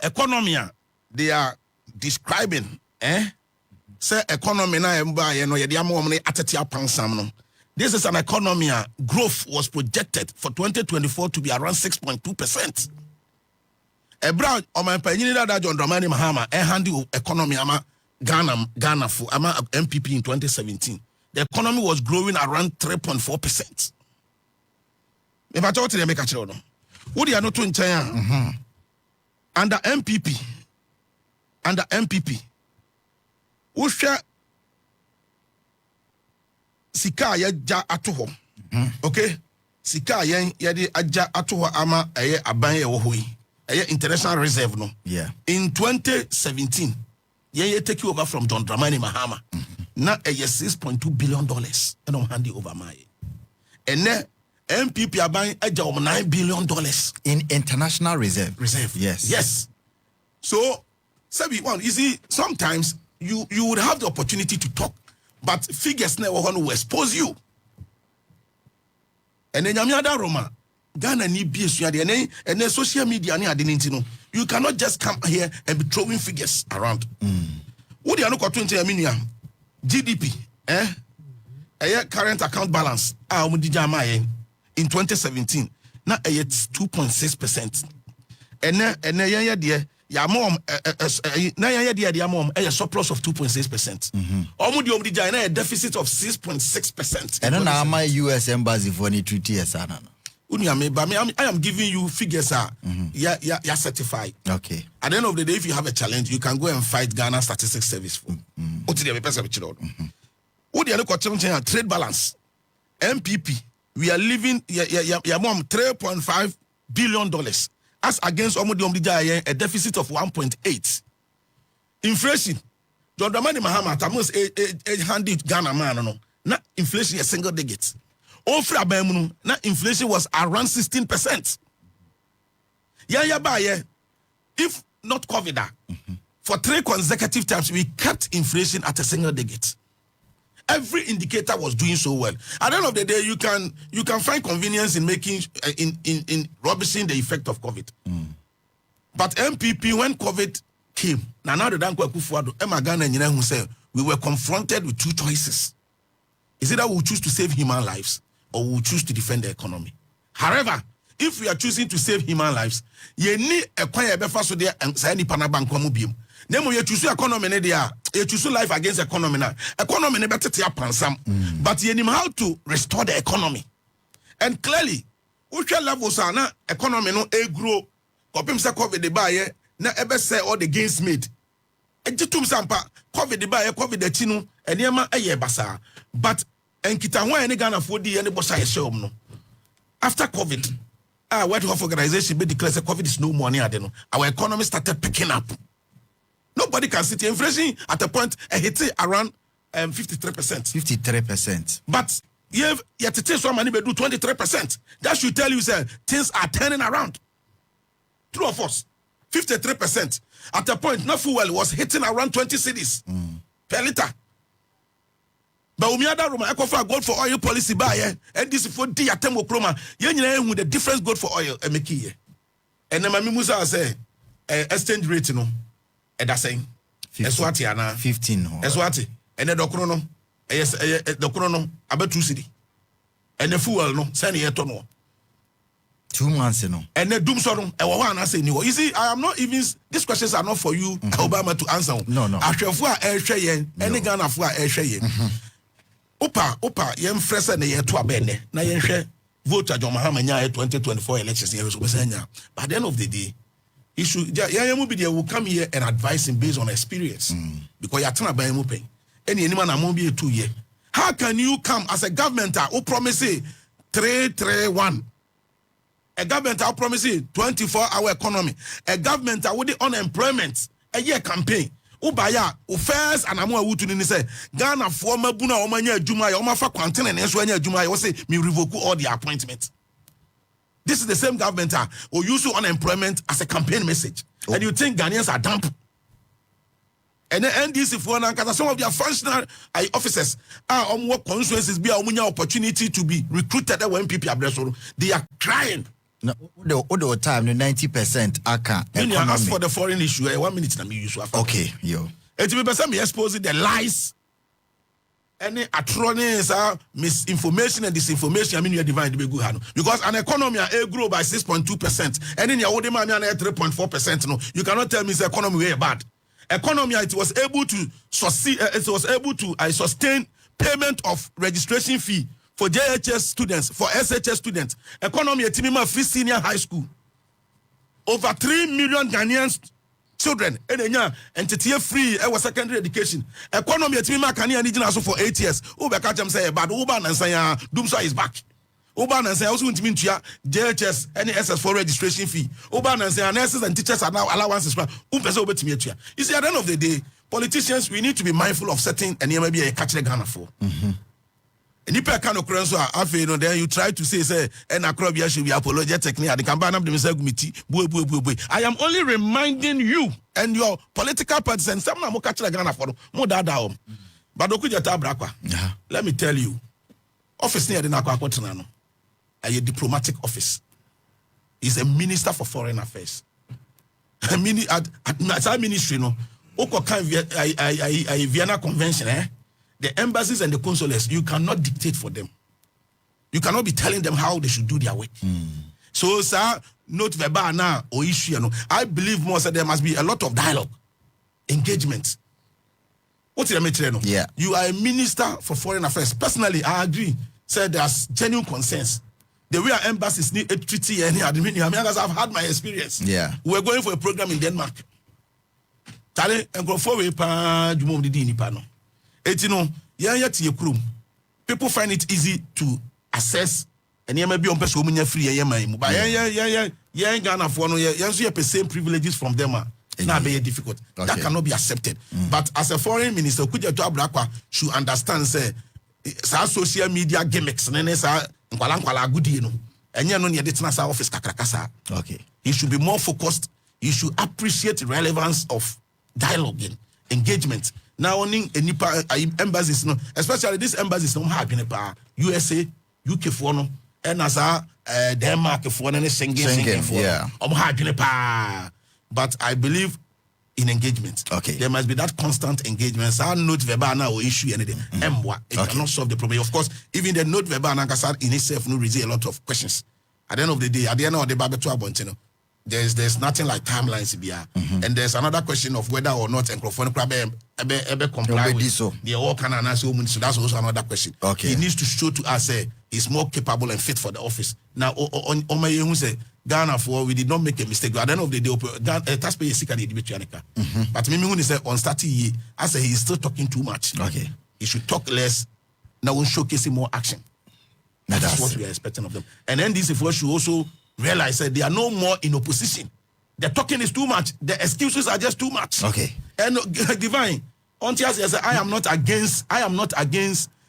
economy, they are describing, say economy na this is an economy, growth was projected for 2024 to be around 6.2%. Ebra, my opinion that John Dramani Mahama, handle economy, Ghana for NPP in 2017. The economy was growing around 3.4%. If I told you to make a children, what do you know to in China? Under NPP, who share Sika ya atoho. Okay? Sika ya di aja atoho ama abanye wohui. International reserve no. Yeah. In 2017, ye take you over from John Dramani Mahama. Now $6.2 billion and I'm handing over my. And then MPP are buying $9 billion in international reserve. Yes. Yes. So, you see, sometimes you would have the opportunity to talk, but figures never will expose you. And then Yamiada Roma, Ghana need BS, and then social media, you cannot just come here and be throwing figures around. What do you know? GDP, current account balance, in 2017, now it's 2.6%. And then a surplus of 2.6%. A deficit of 6.6%. And now my US embassy for any treaty as I am giving you figures you're certified. Okay. At the end of the day, if you have a challenge, you can go and fight Ghana Statistics Service for. What do you trade balance? MPP, we are living $3.5 billion as against a deficit of 1.8. Inflation. John Dramani Mahama, almost 800 Ghana man, not inflation a single digit. Now inflation was around 16%. If not COVID, for 3 consecutive times we kept inflation at a single digit. Every indicator was doing so well. At the end of the day, you can find convenience in making in rubbishing the effect of COVID. But MPP, when COVID came, we were confronted with 2 choices. Is it that we choose to save human lives or we choose to defend the economy? However, if we are choosing to save human lives, you need a quiet befa so there and say any panabank mubium. Then you choose economy there, you choose life against economy now. Economy better to pansam, but you need how to restore the economy. And clearly, which levels are now economy no grow. Kopim sa COVID the buy na ebe say all the gains made. Ejitum sampa COVID the buy COVID the chino and yema basa. But enkita ho any Ghana for di any bossa show no. After COVID, World Health Organization be declared that COVID is no money. Our economy started picking up. Nobody can sit here. Inflation at a point hit around 53%. 53%. But yet it takes some money to do 23%. That should tell you that things are turning around. True of us. 53%. At a point, no fuel was hitting around 20 cities per liter. But we other Roma, I gold for oil policy buyer, and this for the atemo chroma. You with the difference gold for oil and make it. And then my Musa say, exchange rate, no, and that's saying, Eswati, 15. Eswati, and the Docrono, yes, the Chrono, about 2 city. And the fuel, no, send it to no. 2 months, And the doom sorrow, and I say, you see, I am not even, these questions are not for you, Obama, to answer. No. I shall for air shayen, any gun of air shayen. Opa, yem fresh and the year to a bene. Na yen share vote at Mahama 2024 elections. By the end of the day, he should will come here and advise him based on experience. Because you're trying to buy him open. Any man I'm be 2 years. How can you come as a government who promise 331? A government who promise 24-hour economy. A government with the unemployment. A year campaign. Ubaya, first and I'm going to say Ghana former Buna Omanya Juma, Omafa Quantin and Eswanya Juma, I say me revoke all the appointments. This is the same government who use unemployment as a campaign message. And you think Ghanaians are dumb? And the NDC for some of their functional officers are on what constituencies be a opportunity to be recruited when NPP address. They are crying. No, the time, the 90% aka. When you ask for the foreign issue, 1 minute na me use. Okay, yo. It will be me exposing the lies, any atrocities, misinformation and disinformation. I mean, you are divine to be good, because an economy grow by 6.2%, and in your old man 3.4%. No, you cannot tell me the economy way bad. Economy, it was able to succeed. It was able to sustain payment of registration fee for JHS students, for SHS students. Economy at Timima Free Senior High School. Over 3 million Ghanaian children and free secondary education. Economy at Timima Kania need also for 8 years. Ubekacham say, but Uban and say, Dumsa is back. Uban and say, also want to mean JHS, any SS for registration fee. Uban and say, nurses and teachers are now allowances. You see, at the end of the day, politicians, we need to be mindful of certain and maybe a catch the Ghana for. And if I can occurrence, then you try to say, and Krobea should be apologetic. I am only reminding you and your political parties and some more catch the Ghana for more data. But let me tell you, office near the Nakwakotanano, a diplomatic office, is a minister for foreign affairs. At ministry, no, Vienna Convention, the embassies and the consulates, you cannot dictate for them. You cannot be telling them how they should do their work. So, sir, note verbal now or issue. I believe more that there must be a lot of dialogue, engagement. What's the matter? Yeah. You are a minister for foreign affairs. Personally, I agree. Said there's genuine concerns. The way our embassies need a treaty and I've had my experience. Yeah. We're going for a program in Denmark. Tale and go forward pa jumo di ni pa no. People find it easy to access and you may be on person free but Ghana for no the same privileges from them now very difficult. Okay. That cannot be accepted. But as a foreign minister, could you should understand say social media gimmicks and office okay. He should be more focused. You should appreciate the relevance of dialogue and engagement. Now, only embassies, no, especially these embassies, no have been USA, UK for no, and as Denmark for and Schengen for, yeah. But I believe in engagement. Okay, there must be that constant engagement. So note verbal now or issue anything. It cannot solve the problem. Of course, even the note verbal in itself no raise a lot of questions. At the end of the day, at the end of the Babatu Abontino, there's nothing like timelines here. And there's another question of whether or not Krobea comply with the all kind of so that's also another question. Okay. He needs to show to us he's more capable and fit for the office. Now on my who say Ghana for we did not make a mistake. At the end of the day, taxpayer seek but me when he say on starting year, I say he's still talking too much. Okay. He should talk less. Now we're showcasing more action. That's what we are expecting of them. And then this should also realize that they are no more in opposition. The talking is too much. The excuses are just too much. Okay. And divine, I am not against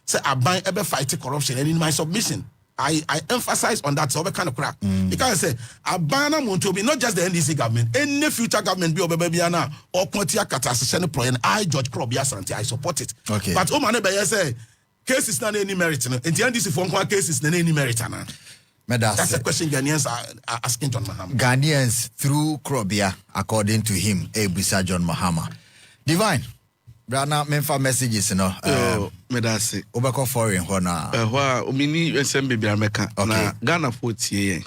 say I ever fight corruption. And in my submission, I emphasize on that so kind of crack. Because I say Abana to be not just the NDC government, any future government be Obebiana or Quantia Catasation Pro and I Judge Krobea Asante, I support it. Okay. But Omane say cases na any merit no enti and this for cases na any merit na that's a question Ghanaians are asking John Mahama. Ghanaians through Krobea, according to him, Ebisa John Mahama. Divine, Brana Memphis messages, Medasi. Obako foreign, Wa umini SMB Biameka. Na Ghana 40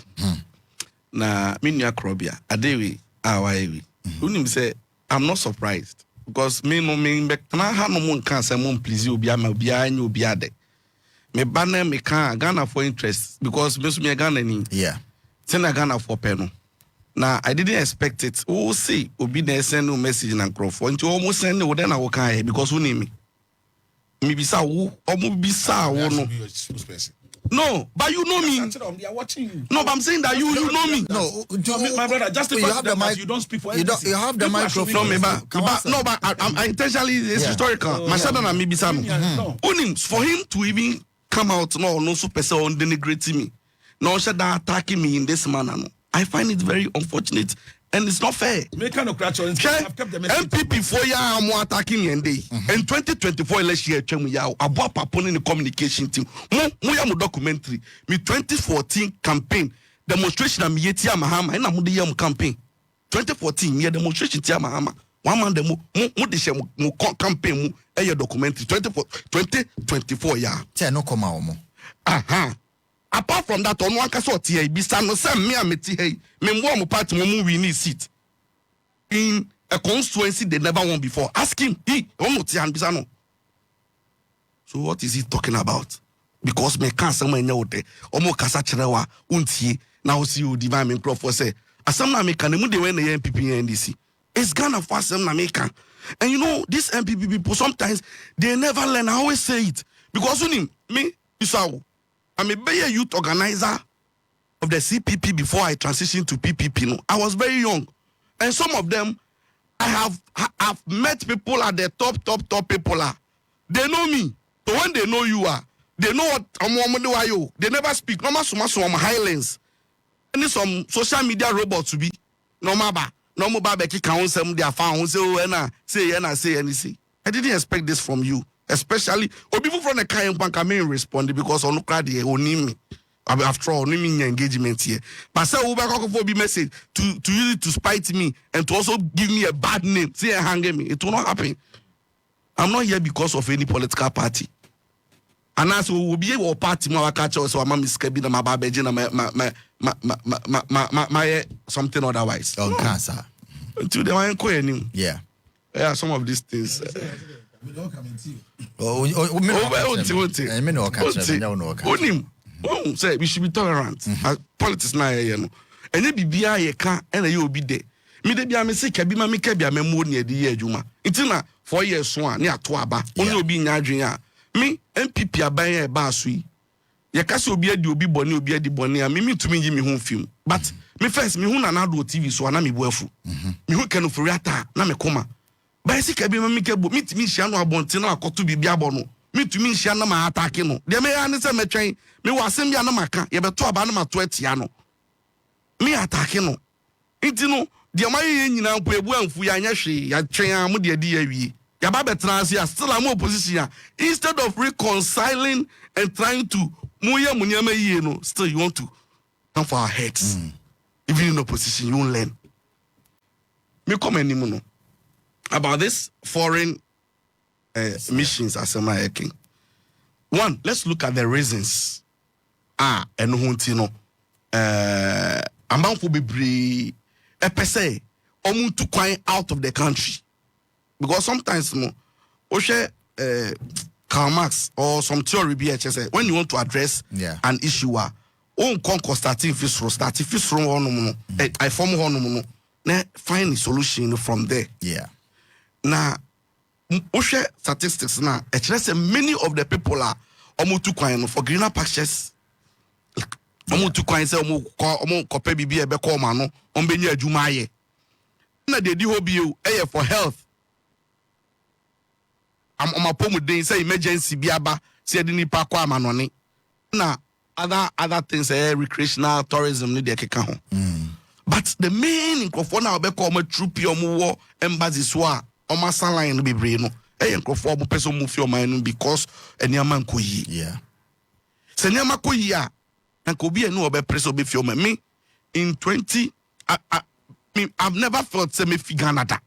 na minya Krobea. Adewi, awaewi. Unim say, I'm not surprised. Because me no me back na ha no mon kan say mon please obi ama obi anya obi ade. Me banner me can Ghana for interest because me so me Ghana ni. Yeah. Send a Ghana for penno. Now I didn't expect it. Oh see, obi na send no message na crofo. Nti almost send no then I wo kan because who name me. Me bisa wo, omo bisa wo no. No, but you know me. They are watching you. No, but I'm saying that you know me. No, my brother, just you have the mic. You don't speak for you have the microphone. No, but I intentionally it's historical. My son and me bisa no. Only for him to even come out no super on denigrating me. No shut down attacking me in this manner. No. I find it very unfortunate and it's not fair. Make kind of crash on NPP 4 years I'm attacking me and day. In 2024 election year chemu ya abo papon in the communication team. Mo ya mo documentary. Me 2014 campaign demonstration am yeti Mahama na mo de yam campaign. 2014 me demonstration ti Mahama. One man dem mo de share mo campaign mu e documentary 2024 ya. Say no come omo. Aha. Apart from that, on one case or tia, be stand no same me ameti hey, me mo party mo win seat in a constituency they never won before. Ask him, he almost and bisano. So what is he talking about? Because me can't say me nyote, omo kasa chirewa untie now see you divine me crop for say. Asam na me can mu de when the NPP and NDC. It's Ghana for some na me can. And you know these NPP people sometimes they never learn. I always say it because me isawo. I'm a Bayer youth organizer of the CPP before I transitioned to PPP. No, I was very young, and some of them, I've met people at the top people are. They know me. So when they know you are, they know what I'm. They never speak. No matter some highlands. And some social media robots to be no matter. No more barbecue council. They are found. Say anything. I didn't expect this from you. Especially, or people from the kind of campaign responded because on look at the only after all, only engagement here. But say Uber be message to use it to spite me and to also give me a bad name. Say hang me. It will not happen. I'm not here because of any political party. And as we will be able party my catch so I'm miskebi my babeji my something otherwise. On cancer. Until they want to yeah. Yeah, some of these things. We don't come into you. Say we should be tolerant. Politics na you know. Enye bibia ye ka ena ye obi de. Me de bia me se ka bi ma me ka bia memo ne de ye adwuma. Nti na 4 years so a ne ato aba. Onye obi nya adwen a. Me NPP aban ye ba so yi. Ye ka se obi adi obi bone obi adi bone a me tumi yi me ho film. But me first me hu na na do TV so na me boafu. Me hu kanu furiata na me koma. Ba esi ka bi ma me ka bo mitimi hia no abonte na akoto bibia abo no. Mitumi hia na ma attack no. De me ya ne se metwen me wasem bia na maka ye beto aba na mato atia no. Me attack no. Nti no de ma ye nyina mpo ebu anfu ya nya hwe ya twen a mo de di awie. Ya ba betra ase still am opposition instead of reconciling and trying to moye munyama yie no still you want to come for our heads. Even in opposition you won't learn. Me come anymore no. About this foreign missions as a king. One, let's look at the reasons. And huntino. Amount will be a per se, to quite out of the country. Because sometimes, Karl Marx or some theory BHS, when you want to address an issue, starting on I form on find a solution from there. Yeah. Now, statistics now, many of the people are almost too quiet for greener pastures. Almost too quiet, almost copy BB a becomano, on Benya Jumaye. Na de di hobby for health. I'm on my pomo day say emergency biaba, said in the parkwa manoni. Na other things, recreational tourism need their keka. But the main in Crofona become a troop war embassy soa. Oma line be brain ɛyɛ nkrɔfoɔ mo pɛsɛ mo fi ɔman no because ɛnneɛma nkɔ yie Yeah. sɛ nneɛma kɔ yie a na nka obi ɛnu ɔbɛpere sɛ ɔbɛfi ɔman me in 20 I've never felt say me fi Ghana da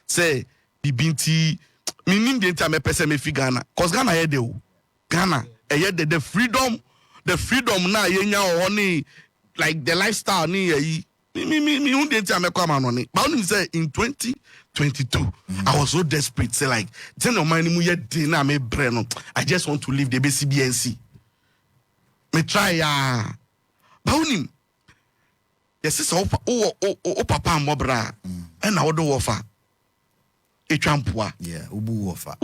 say bibinti minim de nti amepɛ sɛ me fi Ghana cause Ghana yɛ de o Ghana ɛyɛ de the freedom na yɛnya ɔhɔ like the lifestyle ni yɛyi me hu de nti amekɔ ama no ne but onim say in 2022 I was so desperate say like ten of mine mu yɛ de na me brɛ no I just want to leave the BNC me try ya but onim yes sɛ o papa ambobra ɛna wo do wofa etwampoa Yeah, ubu wofa.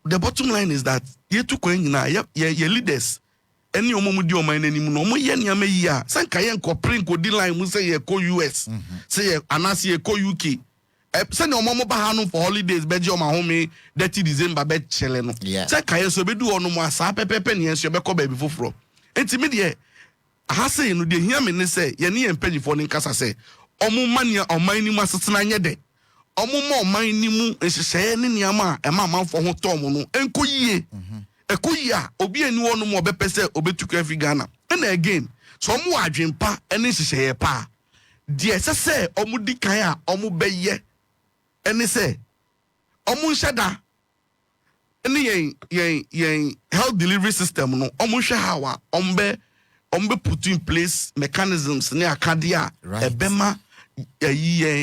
The bottom line is that ye to kwan nyina ye leaders any omomudi oman anim no omo ye niam yi a sanka ye nkopre nkodi line mu say ye ko US say ye anase ye ko UK say ne omomo ba ha no for holidays beje o ma home 30 December be chele no say ka ye so bedu ono mu asa pepepe ne enso be ko ba bi foforo enti me de aha say no de hia me ne say ye ne empanyifo ne nkasa say omo mania oman ni mu asetena nye de omo mo oman ni mu ehyehyɛ ne niam a ma manfo ho tom no enkoyie ekoyia obi ani wonu mo obepɛ sɛ obetuka fi Ghana and again so omo adwempa ene hyehyɛ pa de sɛ omo di kan a omo bɛyɛ ene sɛ omo nhyɛda ene yen health delivery system no omo hwɛ hawa ombe put in place mechanisms ne akade a ebema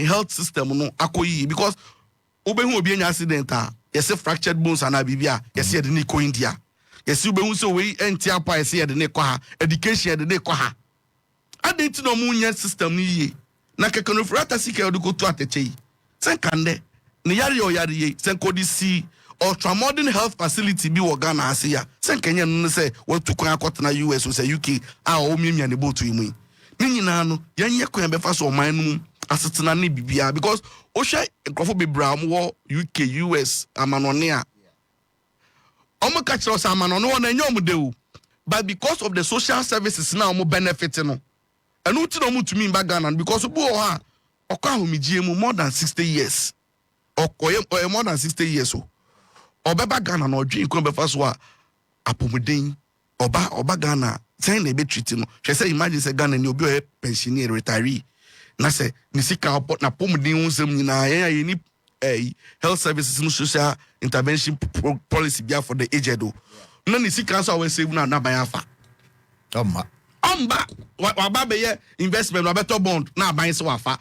health system no akoyi because obehu obi anya accident a yesi fractured bones ana bibia yesi de ne ko India yesi obehu so we entia pa yesi de ne ko ha education de ne ko ha adenti no mu nya system ni yie na kekano frata sika de ko to atechei senkande ne yare o yare ye senkodi si ultramodern health facility bi wo Ghana ase ya senkenye no se watu kwan akotena US o se UK a o miamia ne botu yi mu ni nyina no yanye kwan befa so oman no asetena ne bibia because o hwe nkrofo bebra mo UK US amanone a omo ka kire o amanone wona enye omo de o but because of the social services na omo benefit no enu ti no omo tumi ba Ghana because obo o ha okwa homigie mu more than 60 years okoye more than 60 years o obeba Ghana no odwi nkon befa so a apomuden oba Ghana say na be treat no hwe say imagine say Ghana ni obi o pensioner retiree na say ni sika na pomuden unsem nyina ye ni health services no social intervention policy bia for the aged o na ni sika so we save na ban afa amba wa be ye investment wa better bond na ban se wafa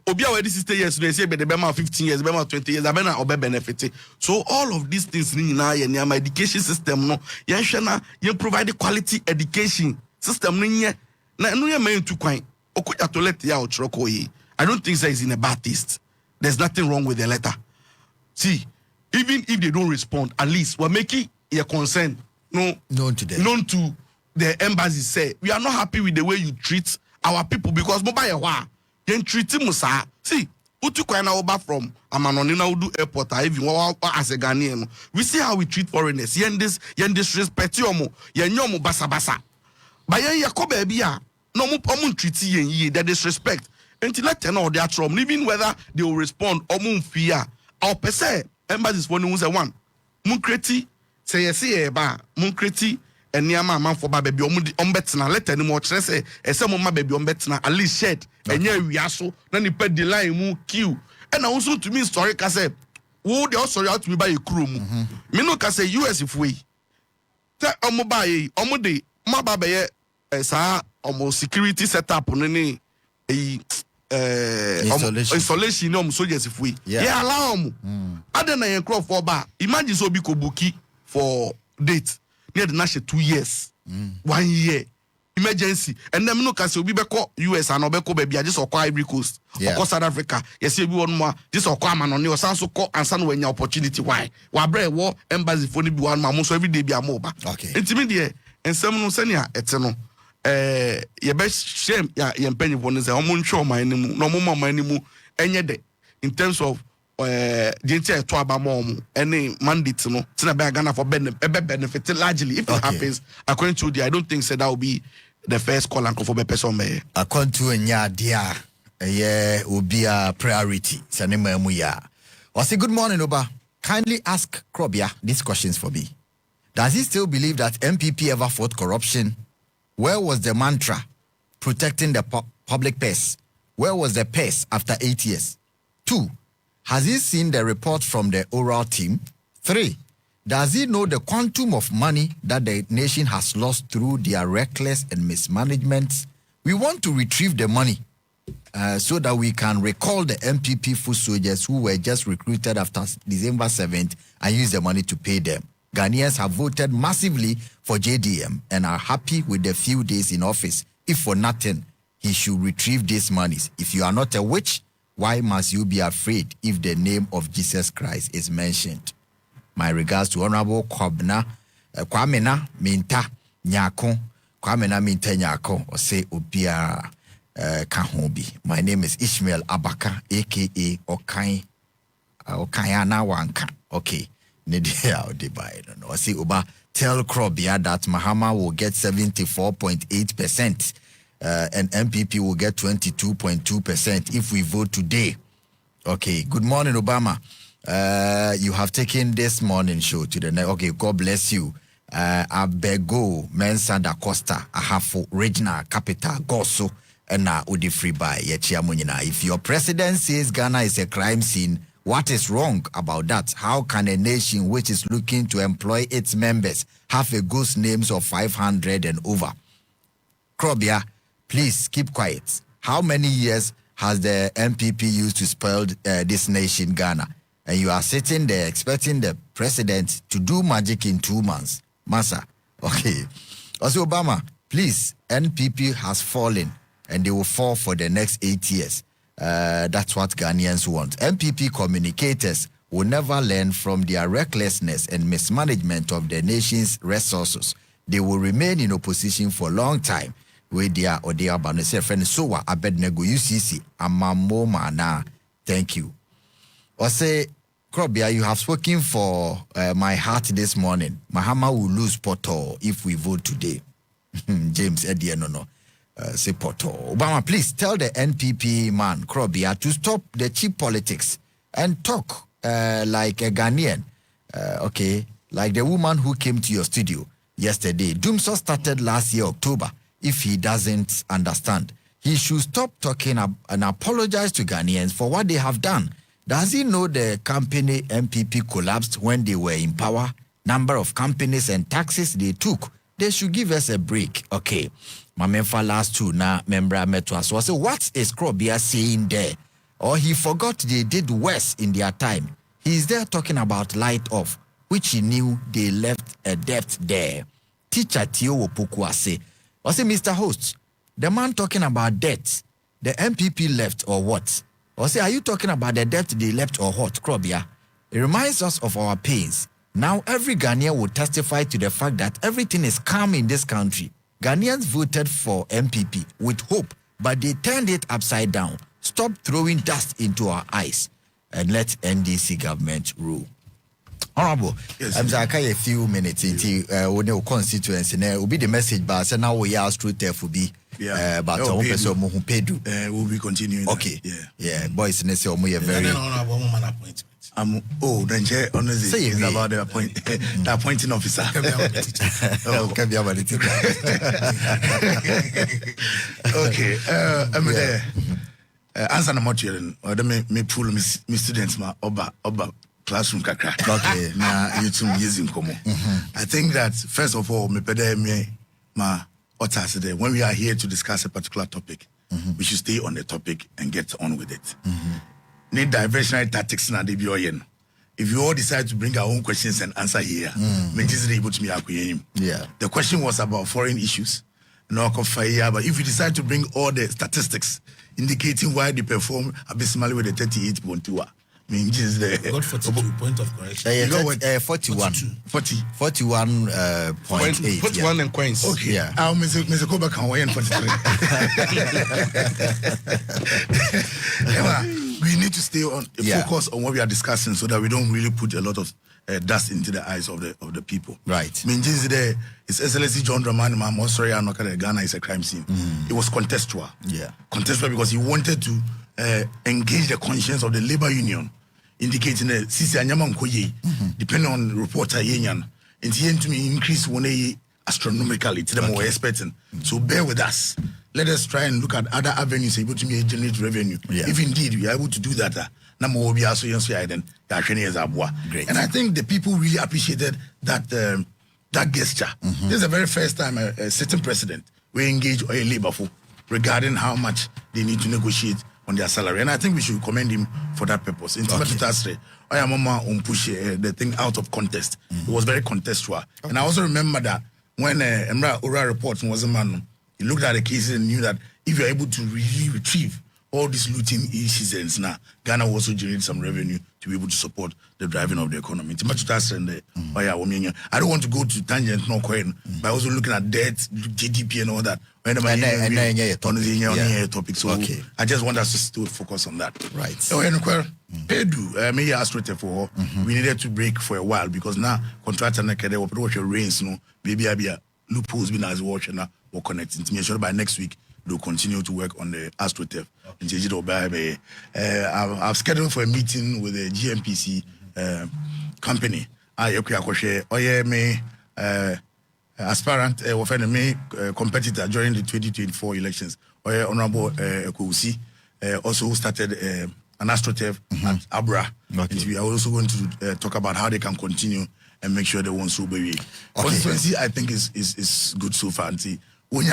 obi a we 60 years no say be the be 15 years be 20 years abe na obe benefit so all of these things ni na ye my education system no ye hwe na ye provide quality education system no nye na no ye man tu kwan okuja to let ya ochro yi I don't think that is in a bad taste. There's nothing wrong with the letter. See, even if they don't respond, at least we're making a concern known to the embassy. Say we are not happy with the way you treat our people because mobile wa you treat musa. See, utu kwa na oba from Amanonina Udu Airport or even as a Ghanaian. We see how we treat foreigners. Yen disrespect yomo, yen yomo basa basa. But yen yakobe biya no mo treat yen ye that disrespect. Until let know their trouble, even whether they will respond or moon fear or per se embassies for news one. Munkreti say yes, ba Munkreti and Niama man for baby ombetina let any more say a some of my baby ombetina at least shed and yeah we also then you put the line mu queue and also to me story can say who they also out to be by a crew me no can say US if we tell omoba omode ma babe sa almost security setup on installation no soldiers if we allow adena yen crop for ba imagine so bi ko bookie for date near the national 2 years 1 year emergency and them no can say obi be call US and obeko baby just okwa Ivory Coast okwa South Africa yes we one more just okwa amanone o san so call and san when opportunity why wa bre wo embassy for ni bi one ma so every day bi amoba intimidate ensem no senia ete no ye be shame ya ye mpanyi for no say omo ntwe oman ni mu no omo man ni mu enye de in terms of the entire to abamom any mandate no tina be Ghana for benefit largely if it happens according to the I don't think that will be the first call and for be person me according to nya dia obi a priority sanema mu ya. Wasi good morning oba. kindly ask Krobea these questions for me. Does he still believe that NPP ever fought corruption? Where was the mantra protecting the public purse? Where was the purse after 8 years? 2, has he seen the report from the oral team? 3, does he know the quantum of money that the nation has lost through their reckless and mismanagement? We want to retrieve the money so that we can recall the NPP foot soldiers who were just recruited after December 7th and use the money to pay them. Ghanaians have voted massively for JDM and are happy with the few days in office. If for nothing, he should retrieve these monies. If you are not a witch, why must you be afraid if the name of Jesus Christ is mentioned? My regards to Honorable Kwamena Minta Nyako. Kwamena Minta Nyako, or say Obia Kahobi. My name is Ishmael Abaka, aka Okayana Wanka. Okay. Or say Oba, tell Krobea that Mahama will get 74.8%. And NPP will get 22.2% if we vote today. Okay, good morning, Obama. You have taken this morning show to the next. Okay, God bless you. Abego, Mensa da Costa, Ahafo, Regional Capital, Goso, and Udi Free by Yechiamunina. If your president says Ghana is a crime scene, what is wrong about that? How can a nation which is looking to employ its members have a ghost names of 500 and over? Krobea, please keep quiet. How many years has the NPP used to spoil this nation, Ghana? And you are sitting there expecting the president to do magic in 2 months. Massa, okay. Also, Obama, please, NPP has fallen and they will fall for the next 8 years. That's what Ghanaians want. NPP communicators will never learn from their recklessness and mismanagement of the nation's resources. They will remain in opposition for a long time. With their or their banner friend Sowa Abednego UCC Amamoma na. Thank you. Or say, Krobea, you have spoken for my heart this morning. Mahama will lose Poto if we vote today. James Edianono. Say Poto. Obama, please tell the NPP man, Krobea, to stop the cheap politics and talk like a Ghanaian. Okay, like the woman who came to your studio yesterday. Doomsaw started last year, October. If he doesn't understand, he should stop talking and apologize to Ghanaians for what they have done. Does he know the company NPP collapsed when they were in power? Number of companies and taxes they took. They should give us a break. Okay. Mamemfa last 2 na membra metwas. So what is Krobea saying there? Or he forgot they did worse in their time. He is there talking about light off, which he knew they left a debt there. Teacher Tio Wopukwa say, or say, Mr. Host, the man talking about debt, the NPP left or what? Or say, are you talking about the debt they left or what, Krobea? It reminds us of our pains. Now every Ghanaian will testify to the fact that everything is calm in this country. Ghanaians voted for NPP with hope, but they turned it upside down. Stop throwing dust into our eyes and let NDC government rule. Honorable, I'm a few minutes into the constituency. Will be the message, but now we are through there for be. But we'll be continuing. Okay, that. Yeah. Boys, and say we are very. Appointment. Then honestly, it's about the the appointing officer. Can be about it. Okay, I'm there. Answer the material. Or me pull me students ma oba classroom kakra. Okay. Na you two using Comm. I think that first of all, me pede me ma otas there. When we are here to discuss a particular topic, we should stay on the topic and get on with it. Need diversionary tactics na de bioyen. If you all decide to bring our own questions and answer here, me just able to me akuyim. Yeah. The question was about foreign issues. No fire, but if you decide to bring all the statistics indicating why they perform abysmally with the 38.2, I mean, just the Got 42 point of correction. 41. 40. 41.8. 41 and coins. Okay. Yeah. I'll Mr. Koba can weigh in 43. We need to stay on focus on what we are discussing so that we don't really put a lot of dust into the eyes of the people. Right. I mean, this is it's SLC John Dramani Mahama. Sorry, I'm not going to Ghana is a crime scene. It was contextual. Yeah. Contextual because he wanted to engage the conscience of the labor union indicating that sisi anyama nkoye depending on reporter yenyan and to me increase one astronomically to them we're expecting. So bear with us. Let us try and look at other avenues able to generate revenue. If indeed we are able to do that, great. And I think the people really appreciated that that gesture. This is the very first time a sitting president will engage a labor for regarding how much they need to negotiate on their salary. And I think we should commend him for that purpose. In I am push the thing out of contest. It was very contextual. And I also remember that when Emra Ora report was a man, he looked at the cases and knew that if you're able to really retrieve all these looting incidents now, Ghana will also generate some revenue to be able to support the driving of the economy. I don't want to go to tangent, no coin, but also looking at debt, GDP and all that. Topic. So I just want us to still focus on that. Right. So Pedu, may I ask for we needed to break for a while because now contractor will rains, no, baby abia loopholes been as watching now or connecting to me. Sure by next week they'll continue to work on the AstroTurf. I've scheduled for a meeting with the GMPC company. Aspirant competitor during the 2024 elections. Honorable Kousi also started an AstroTurf at Abra. And we are also going to talk about how they can continue and make sure they won't so baby. Constituency, I think is good so far. We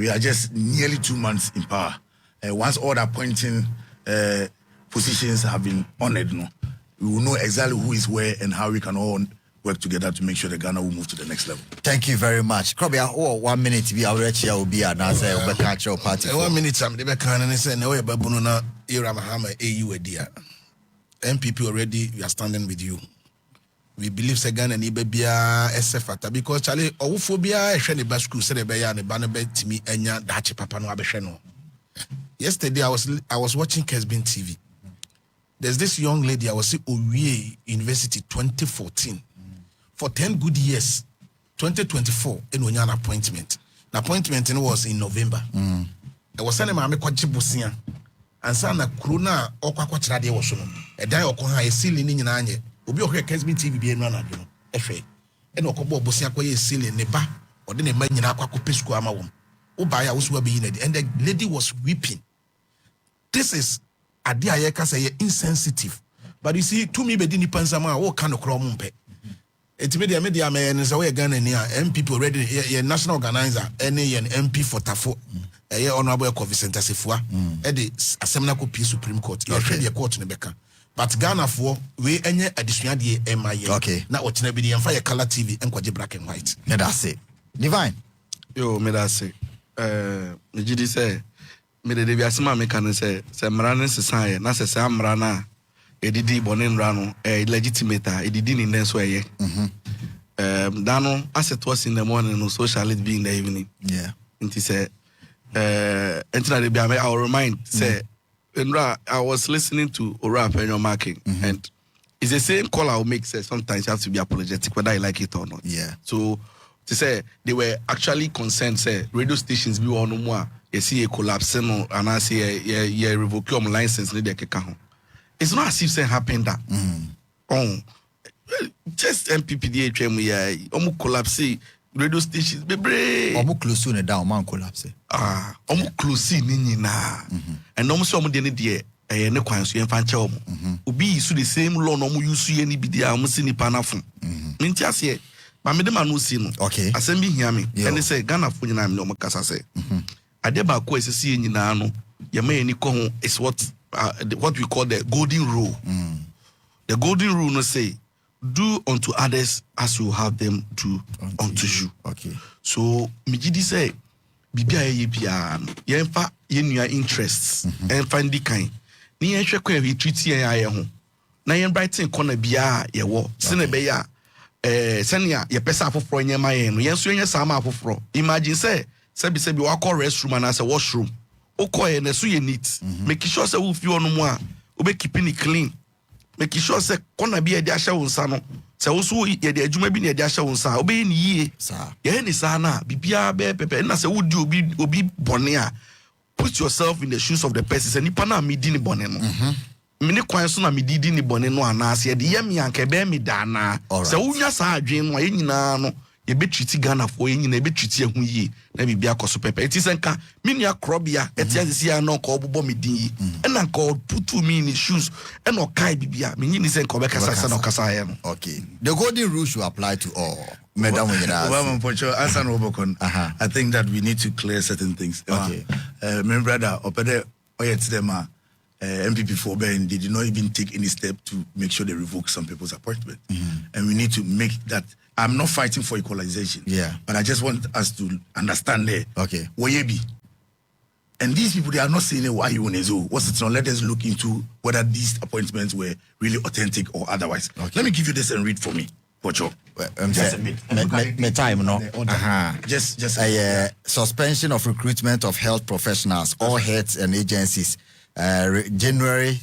are just nearly 2 months in power. Once all the appointing positions have been honored, we will know exactly who is where and how we can all work together to make sure the Ghana will move to the next level. Thank you very much. Krobea, 1 minute to be our will be an answer. Party. 1 minute, I'm the back and say, no, Babuna, Ira Mahama, AU, dear. NPP already, we are standing with you. We believe Ghana and Ibebia SFata because Charlie, Ophobia, Shani Basku, Serebea, and Banabet to me, and Dachi Papa no Abeshano. Yesterday, I was watching Kesbin TV. There's this young lady, I was at Owie University 2014. For 10 good years, 2024, in an appointment. The appointment was in November. I was sending my Kwachibusia and Sana Kruna or Kwakwachade was on. A die or Koha is still in Nanye. Obi okwe Kesbin TV be no na no efe e no kobo bosia koye sile neba ode ne manyina akwa kopesku ama wom ubaya wosu be yin and the lady was weeping. This is ade ayeka say insensitive, but you see to me be di nipa nsama wo ka no kro mo mpe etimedia media me ne say we Ghana ni a NPP already ye national organizer any ye MP for Tafo ye honorable Vicente Sefua e de assemna ko Supreme Court ye hwe de court ne beka. But Ghana for we any additional MIA. Okay. Now what you be fire color TV and kwaje black and white. Me that's it. Divine. Yo, me that's it. Me jidi say me de bi asema me kan say mrane sesan na se amrana edidi bonin rano legitimate edidi ni den so eye. Dano as it was in the morning no social it be in the evening. Yeah. Nti say entina de bi I will remind say I was listening to Ora Penyo marking, and it's the same call I'll make. Say sometimes you have to be apologetic whether you like it or not. Yeah. So to say they were actually concerned. Say radio stations be on no more. You see a collapse and I say yeah revoke your license. It's not as if something happened that. Just MPP DHM yeah collapse. Radio stations be brave. Omu close ne down man collapse. Omu close ni na. And omu so omu de ne de ne kwan so yemfa nche omu. Obi isu the same law no omu use ye ni bi dia omu si ni panafo. Minti ase ba me de ma no si no. Okay. Asem bi hia me. And say Ghana fo nyina me omu kasa say. Ade ba ko esisi nyina no ye ma ni ko ho is what we call the golden rule. The golden rule no say do unto others as you have them do unto you. Okay. So mijidi say bibia ye bia yemfa ye nua interests and find the kind ni yen hwe kwa we treat yen aye ho na yen brighten corner bia ye wo sene be ya senia ye pesa afoforo yen ma yen no yen so yen sama afoforo. Imagine say sebi wa call restroom and as a washroom okoye na so ye neat make sure say we feel no mo a we keeping it clean. Make sure say corner be e de ahya wonsa no say wo so ye de adwuma bi na e de ahya wonsa obey ni yie sa ye ni sa na bibia be pepe na say wodi obi bone a put yourself in the shoes of the person say nipa na me di ni bone no mini kwan so na me didi ni bone no anase de ye me anka be me dana se wunya sa adwen no ye nyina no ye betwiti Ghana fo ye nyina betwiti ehu yi na bibia koso pepe eti senka minia Krobea eti asisia no ko obobo me din yi na nka putu me in shoes e no kai bibia me nyini senka obekasa se no kasa ye no. Okay, the golden rule should apply to all. Madam I think that we need to clear certain things. Okay. My brother opede oyetema NPP for Ben, they did not even take any step to make sure they revoke some people's appointment. And we need to make that. I'm not fighting for equalization. Yeah. But I just want us to understand there. Okay. Wayebi. And these people, they are not saying why you want to do. What's it? Let us look into whether these appointments were really authentic or otherwise. Okay. Let me give you this and read for me. Pocho. Just a bit. Me time, no. Just suspension of recruitment of health professionals, all heads and agencies. January